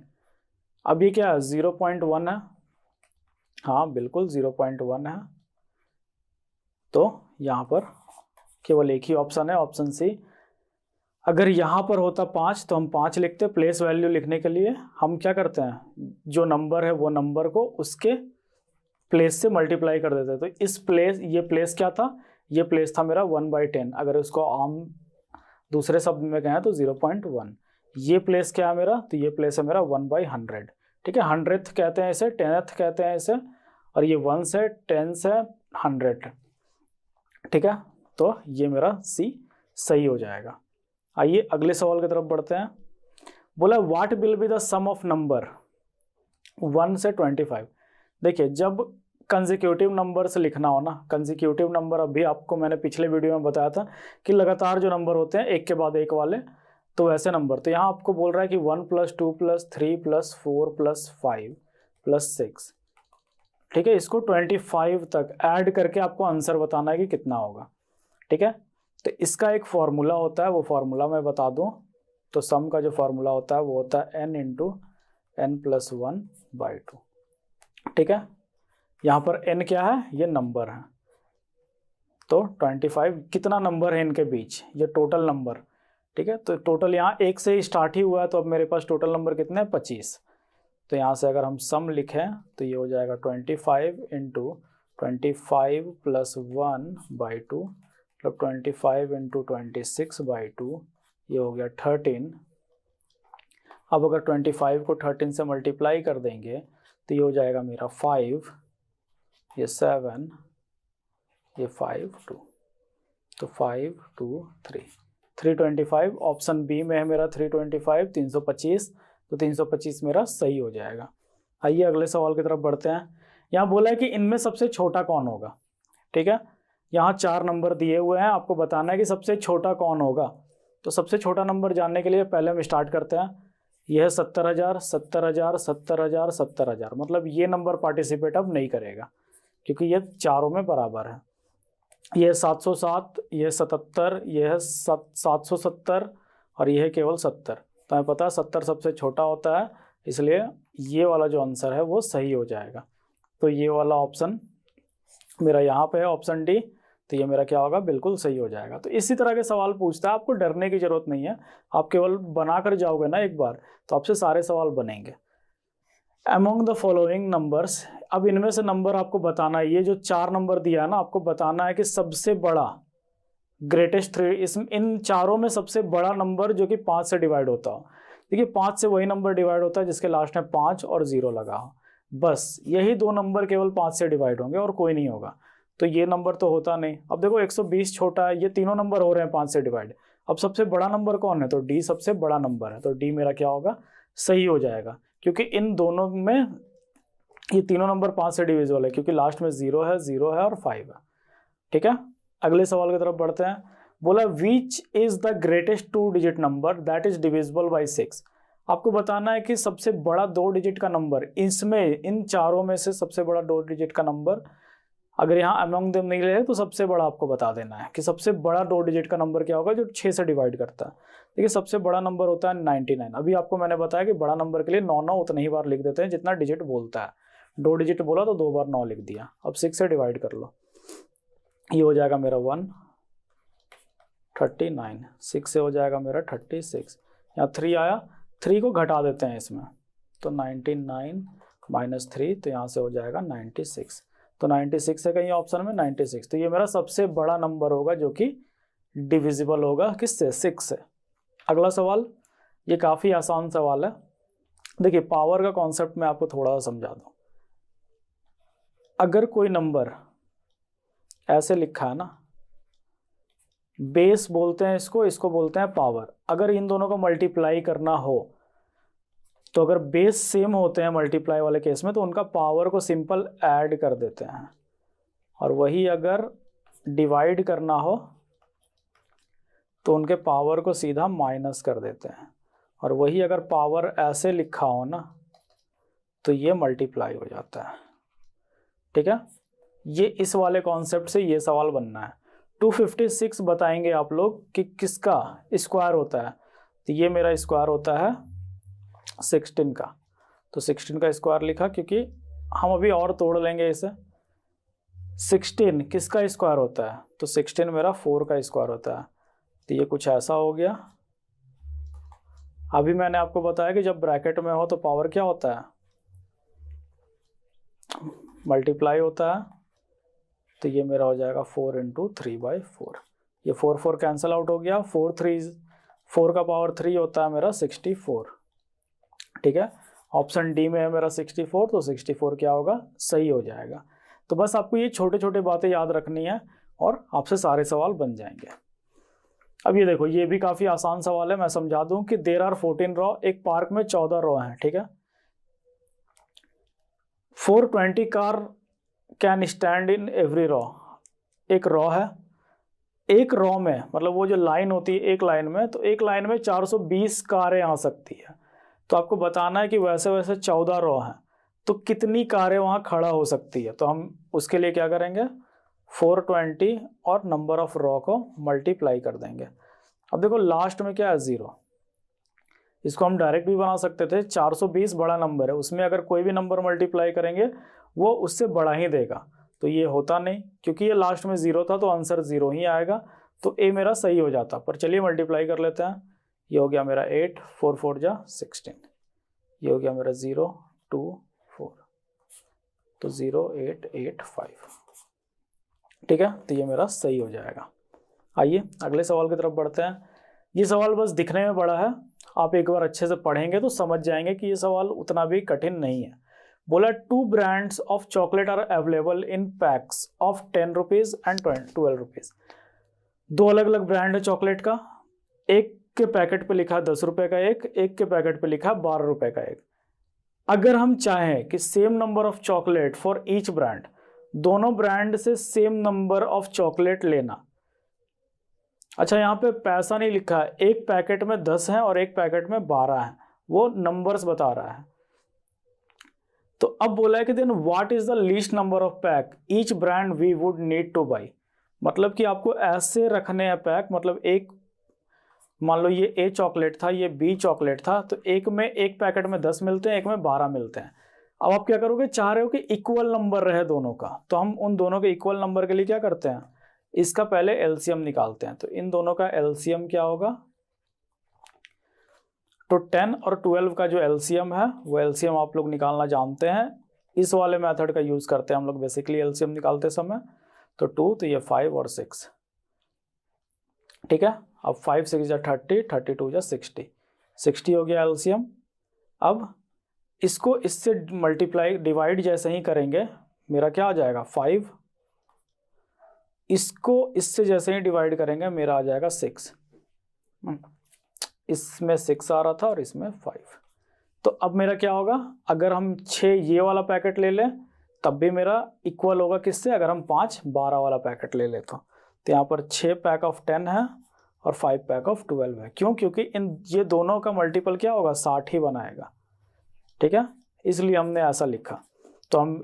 अब ये क्या है 0.1 है, हाँ बिल्कुल 0.1 है। तो यहाँ पर केवल एक ही ऑप्शन है, ऑप्शन सी। अगर यहाँ पर होता 5 तो हम 5 लिखते। प्लेस वैल्यू लिखने के लिए हम क्या करते हैं, जो नंबर है वो नंबर को उसके प्लेस से मल्टीप्लाई कर देते हैं। तो इस प्लेस, ये प्लेस क्या था, ये प्लेस था मेरा 1/10। अगर उसको आम दूसरे शब्द में कहें तो 0.1। ये प्लेस क्या है मेरा, तो ये प्लेस है मेरा 1/100, ठीक है। 100th कहते हैं इसे, 10th कहते हैं इसे, और ये 1 से 10 से 100, ठीक है। तो ये मेरा सी सही हो जाएगा। आइए अगले सवाल की तरफ बढ़ते हैं। बोला what will be the sum of number 1 से 25। देखिए जब कंसेक्यूटिव नंबर से लिखना हो ना, कंसेक्यूटिव नंबर अभी आपको मैंने पिछले वीडियो में बताया था कि लगातार जो नंबर होते हैं एक के बाद एक वाले, तो वैसे नंबर। तो यहाँ आपको बोल रहा है कि 1 + 2 + 3 + 4 + 5 + 6, ठीक है। इसको 25 तक ऐड करके आपको आंसर बताना है कि कितना होगा, ठीक है। तो इसका एक फॉर्मूला होता है, वो फॉर्मूला मैं बता दूं। तो सम का जो फॉर्मूला होता है वो होता है n × n + 1/2, ठीक है। यहाँ पर n क्या है, ये नंबर है, तो 25 कितना नंबर है इनके बीच, ये टोटल नंबर, ठीक है। तो टोटल यहाँ 1 से ही स्टार्ट ही हुआ है, तो अब मेरे पास टोटल नंबर कितने हैं 25। तो यहाँ से अगर हम सम लिखें तो ये हो जाएगा 25 इंटू 25 प्लस 1/2 मतलब 25 इंटू 26/2, ये हो गया 13। अब अगर 25 को 13 से मल्टीप्लाई कर देंगे तो ये हो जाएगा मेरा 5, ये 7, ये 5 2, तो 5 2 3 325 ऑप्शन बी में है मेरा 325 325, तो 325 मेरा सही हो जाएगा। आइए अगले सवाल की तरफ बढ़ते हैं। यहाँ बोला है कि इनमें सबसे छोटा कौन होगा, ठीक है। यहाँ 4 नंबर दिए हुए हैं, आपको बताना है कि सबसे छोटा कौन होगा। तो सबसे छोटा नंबर जानने के लिए पहले हम स्टार्ट करते हैं। यह है 70,000 70,000 70,000 70,000, मतलब ये नंबर पार्टिसिपेट अब नहीं करेगा क्योंकि ये चारों में बराबर है। यह 707, यह 77, यह 770 और यह केवल 70। तो हमें पता है 70 सबसे छोटा होता है, इसलिए ये वाला जो आंसर है वो सही हो जाएगा। तो ये वाला ऑप्शन मेरा यहाँ पे है, ऑप्शन डी, तो ये मेरा क्या होगा, बिल्कुल सही हो जाएगा। तो इसी तरह के सवाल पूछता है, आपको डरने की जरूरत नहीं है, आप केवल बना कर जाओगे ना एक बार तो आपसे सारे सवाल बनेंगे। अमोंग द फॉलोइंग नंबर्स, अब इनमें से नंबर आपको बताना है। ये जो 4 नंबर दिया है ना, आपको बताना है कि सबसे बड़ा ग्रेटेस्ट 3 इन चारों में सबसे बड़ा नंबर जो कि 5 से डिवाइड होता हो। देखिए 5 से वही नंबर डिवाइड होता है जिसके लास्ट में 5 और 0 लगा हो, बस यही 2 नंबर केवल 5 से डिवाइड होंगे और कोई नहीं होगा। तो ये नंबर तो होता नहीं। अब देखो 120 छोटा है, ये तीनों नंबर हो रहे हैं 5 से डिवाइड। अब सबसे बड़ा नंबर कौन है, तो डी सबसे बड़ा नंबर है, तो डी मेरा क्या होगा, सही हो जाएगा। क्योंकि इन दोनों में ये तीनों नंबर 5 से डिविजिबल है, क्योंकि लास्ट में 0 है, 0 है और 5 है, ठीक है। अगले सवाल की तरफ बढ़ते हैं। बोला which is the greatest 2 digit number that is divisible by 6। आपको बताना है कि सबसे बड़ा 2 डिजिट का नंबर, इसमें इन चारों में से सबसे बड़ा 2 डिजिट का नंबर, अगर यहाँ अमंग देम नहीं रहे तो सबसे बड़ा आपको बता देना है कि सबसे बड़ा 2 डिजिट का नंबर क्या होगा जो 6 से डिवाइड करता है। देखिए सबसे बड़ा नंबर होता है 99। अभी आपको मैंने बताया कि बड़ा नंबर के लिए 9 उतना ही बार लिख देते हैं जितना डिजिट बोलता है। 2 डिजिट बोला तो 2 बार 9 लिख दिया। अब 6 से डिवाइड कर लो, ये हो जाएगा मेरा 139, 6 से हो जाएगा मेरा 36, यहाँ 3 आया, 3 को घटा देते हैं इसमें, तो 99 - 3, तो यहाँ से हो जाएगा 96। तो 96 है कहीं ऑप्शन में 96, तो ये मेरा सबसे बड़ा नंबर होगा जो कि डिविजिबल होगा किससे, 6 से। अगला सवाल, ये काफ़ी आसान सवाल है। देखिए पावर का कॉन्सेप्ट मैं आपको थोड़ा सा समझा दूँ। अगर कोई नंबर ऐसे लिखा है ना, बेस बोलते हैं इसको, इसको बोलते हैं पावर। अगर इन दोनों को मल्टीप्लाई करना हो तो अगर बेस सेम होते हैं मल्टीप्लाई वाले केस में तो उनका पावर को सिंपल ऐड कर देते हैं, और वही अगर डिवाइड करना हो तो उनके पावर को सीधा माइनस कर देते हैं, और वही अगर पावर ऐसे लिखा हो ना तो ये मल्टीप्लाई हो जाता है, ठीक है। ये इस वाले कॉन्सेप्ट से ये सवाल बनना है। 256 बताएंगे आप लोग कि किसका स्क्वायर होता है, तो ये मेरा स्क्वायर होता है 16 का। तो 16 का स्क्वायर लिखा क्योंकि हम अभी और तोड़ लेंगे इसे। 16 किसका स्क्वायर होता है, तो 16 मेरा 4 का स्क्वायर होता है, तो ये कुछ ऐसा हो गया। अभी मैंने आपको बताया कि जब ब्रैकेट में हो तो पावर क्या होता है, मल्टीप्लाई होता है। तो ये मेरा हो जाएगा 4 × 3/4, ये 4 कैंसिल आउट हो गया। 4 का पावर 3 होता है मेरा 64, ठीक है। ऑप्शन डी में है मेरा 64, तो 64 क्या होगा, सही हो जाएगा। तो बस आपको ये छोटे छोटे बातें याद रखनी है और आपसे सारे सवाल बन जाएंगे। अब ये देखो, ये भी काफ़ी आसान सवाल है, मैं समझा दूं कि देयर आर 14 रॉ, एक पार्क में 14 रॉ हैं, ठीक है। 420 car can stand in every raw, एक रॉ है, एक रॉ में मतलब वो जो लाइन होती है एक लाइन में, तो एक लाइन में 420 कारें आ सकती है। तो आपको बताना है कि वैसे वैसे 14 रॉ हैं तो कितनी कारें वहाँ खड़ा हो सकती है। तो हम उसके लिए क्या करेंगे, 420 और नंबर ऑफ रॉ को मल्टीप्लाई कर देंगे। अब देखो लास्ट में क्या है, 0, इसको हम डायरेक्ट भी बना सकते थे। 420 बड़ा नंबर है, उसमें अगर कोई भी नंबर मल्टीप्लाई करेंगे वो उससे बड़ा ही देगा, तो ये होता नहीं, क्योंकि ये लास्ट में 0 था तो आंसर 0 ही आएगा, तो ए मेरा सही हो जाता। पर चलिए मल्टीप्लाई कर लेते हैं। ये हो गया मेरा 8, 4 4 जा 16, ये हो गया मेरा 0 2 4, तो 0 8 8 5। ठीक है, तो ये मेरा सही हो जाएगा। आइए अगले सवाल की तरफ बढ़ते हैं। ये सवाल बस दिखने में बड़ा है, आप एक बार अच्छे से पढ़ेंगे तो समझ जाएंगे कि ये सवाल उतना भी कठिन नहीं है। बोला 2 brands of chocolate are available in packs of 10 rupees and 12 rupees. 2 अलग अलग ब्रांड है चॉकलेट का, एक के पैकेट पे लिखा 10 रुपए का एक के पैकेट पे लिखा 12 रुपए का एक। अगर हम चाहें कि same number of chocolate for each brand, दोनों ब्रांड से सेम नंबर ऑफ चॉकलेट लेना। अच्छा, यहाँ पे पैसा नहीं लिखा है, एक पैकेट में 10 है और एक पैकेट में 12 है, वो नंबर्स बता रहा है। तो अब बोला है कि then what is the least number of pack each brand we would need to buy. मतलब कि आपको ऐसे रखने हैं पैक, मतलब एक मान लो ये ए चॉकलेट था, ये बी चॉकलेट था, तो एक में एक पैकेट में 10 मिलते हैं, एक में 12 मिलते हैं। अब आप क्या करोगे, चाह रहे हो कि इक्वल नंबर रहे दोनों का, तो हम उन दोनों के इक्वल नंबर के लिए क्या करते हैं, इसका पहले एलसीएम निकालते हैं। तो इन दोनों का एलसीएम क्या होगा, तो 10 और 12 का जो एलसीएम है वो एलसीएम आप लोग निकालना जानते हैं, इस वाले मेथड का यूज करते हैं हम लोग बेसिकली एलसीएम निकालते समय। तो 2, तो ये 5 और 6, ठीक है। अब 5 6 जा 30, 32 जा 60, 60 हो गया एलसीएम। अब इसको इससे मल्टीप्लाई डिवाइड जैसे ही करेंगे, मेरा क्या आ जाएगा 5, इसको इससे जैसे ही डिवाइड करेंगे मेरा आ जाएगा 6, इसमें 6 आ रहा था और इसमें 5। तो अब मेरा क्या होगा, अगर हम 6 ये वाला पैकेट ले लें तब भी मेरा इक्वल होगा किससे, अगर हम 5 12 वाला पैकेट ले लेते हो। तो यहाँ पर 6 पैक ऑफ 10 है और 5 पैक ऑफ 12 है। क्यों, क्योंकि इन ये दोनों का मल्टीपल क्या होगा, 60 ही बनाएगा, ठीक है, इसलिए हमने ऐसा लिखा। तो हम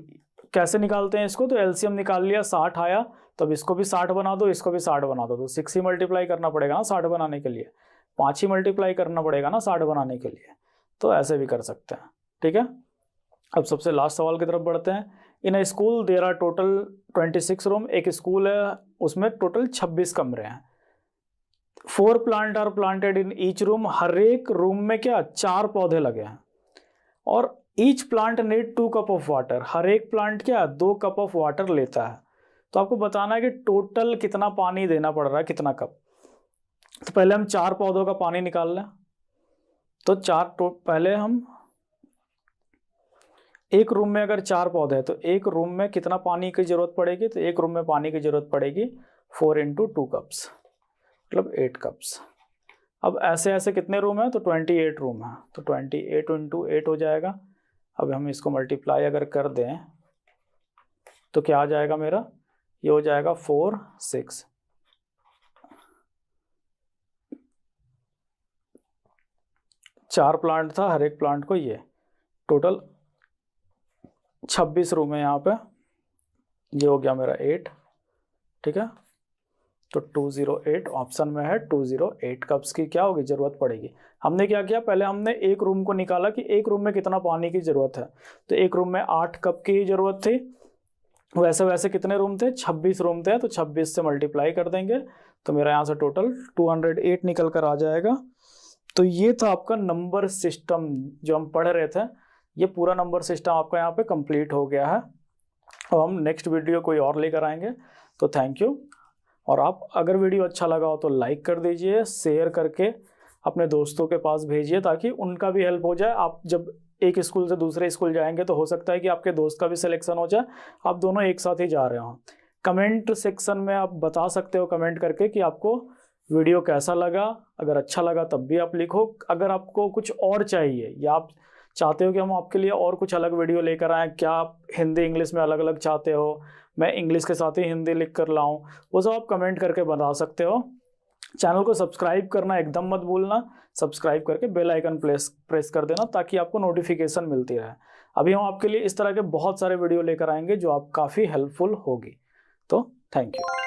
कैसे निकालते हैं इसको, तो एलसीएम निकाल लिया, 60 आया, तब इसको भी 60 बना दो, इसको भी 60 बना दो, तो 6 ही मल्टीप्लाई करना पड़ेगा ना 60 बनाने के लिए, 5 ही मल्टीप्लाई करना पड़ेगा ना 60 बनाने के लिए। तो ऐसे भी कर सकते हैं, ठीक है। अब सबसे लास्ट सवाल की तरफ बढ़ते हैं। In a school there are total 26 room, एक स्कूल है उसमें टोटल 26 कमरे हैं। 4 plant are planted in each room, हर एक रूम में क्या 4 पौधे लगे हैं, और each plant need 2 cup of water, हर एक प्लांट क्या 2 कप ऑफ वाटर लेता है। तो आपको बताना है कि टोटल कितना पानी देना पड़ रहा है, कितना कप। तो पहले हम 4 पौधों का पानी निकाल लें। तो पहले हम एक रूम में अगर 4 पौधे हैं तो एक रूम में कितना पानी की जरूरत पड़ेगी, तो एक रूम में पानी की जरूरत पड़ेगी 4 × 2 कप्स, मतलब 8 कप्स। अब ऐसे ऐसे कितने रूम है, तो 28 रूम है, तो 28 × 8 हो जाएगा। अब हम इसको मल्टीप्लाई अगर कर दें तो क्या आ जाएगा मेरा, ये हो जाएगा 4 6, चार प्लांट था, हर एक प्लांट को ये टोटल 26 रूम है यहाँ पे, ये हो गया मेरा 8, ठीक है। तो 208 ऑप्शन में है, 208 कप्स की क्या होगी जरूरत पड़ेगी। हमने क्या किया, पहले हमने एक रूम को निकाला कि एक रूम में कितना पानी की जरूरत है, तो एक रूम में 8 कप की जरूरत थी। वैसे वैसे कितने रूम थे, 26 रूम थे, तो 26 से मल्टीप्लाई कर देंगे तो मेरा यहाँ से टोटल 208 निकल कर आ जाएगा। तो ये था आपका नंबर सिस्टम जो हम पढ़ रहे थे, ये पूरा नंबर सिस्टम आपका यहाँ पे कंप्लीट हो गया है। अब हम नेक्स्ट वीडियो कोई और लेकर आएंगे। तो थैंक यू। और आप अगर वीडियो अच्छा लगा हो तो लाइक कर दीजिए, शेयर करके अपने दोस्तों के पास भेजिए ताकि उनका भी हेल्प हो जाए। आप जब एक स्कूल से दूसरे स्कूल जाएंगे तो हो सकता है कि आपके दोस्त का भी सिलेक्शन हो जाए, आप दोनों एक साथ ही जा रहे हो। कमेंट सेक्शन में आप बता सकते हो कमेंट करके कि आपको वीडियो कैसा लगा। अगर अच्छा लगा तब भी आप लिखो। अगर आपको कुछ और चाहिए या आप चाहते हो कि हम आपके लिए और कुछ अलग वीडियो लेकर आएँ, क्या आप हिंदी इंग्लिश में अलग अलग चाहते हो, मैं इंग्लिश के साथ ही हिंदी लिख कर लाऊं, वो सब आप कमेंट करके बता सकते हो। चैनल को सब्सक्राइब करना एकदम मत भूलना, सब्सक्राइब करके बेल आइकन प्रेस कर देना ताकि आपको नोटिफिकेशन मिलती रहे। अभी हम आपके लिए इस तरह के बहुत सारे वीडियो लेकर आएंगे जो आप काफ़ी हेल्पफुल होगी। तो थैंक यू।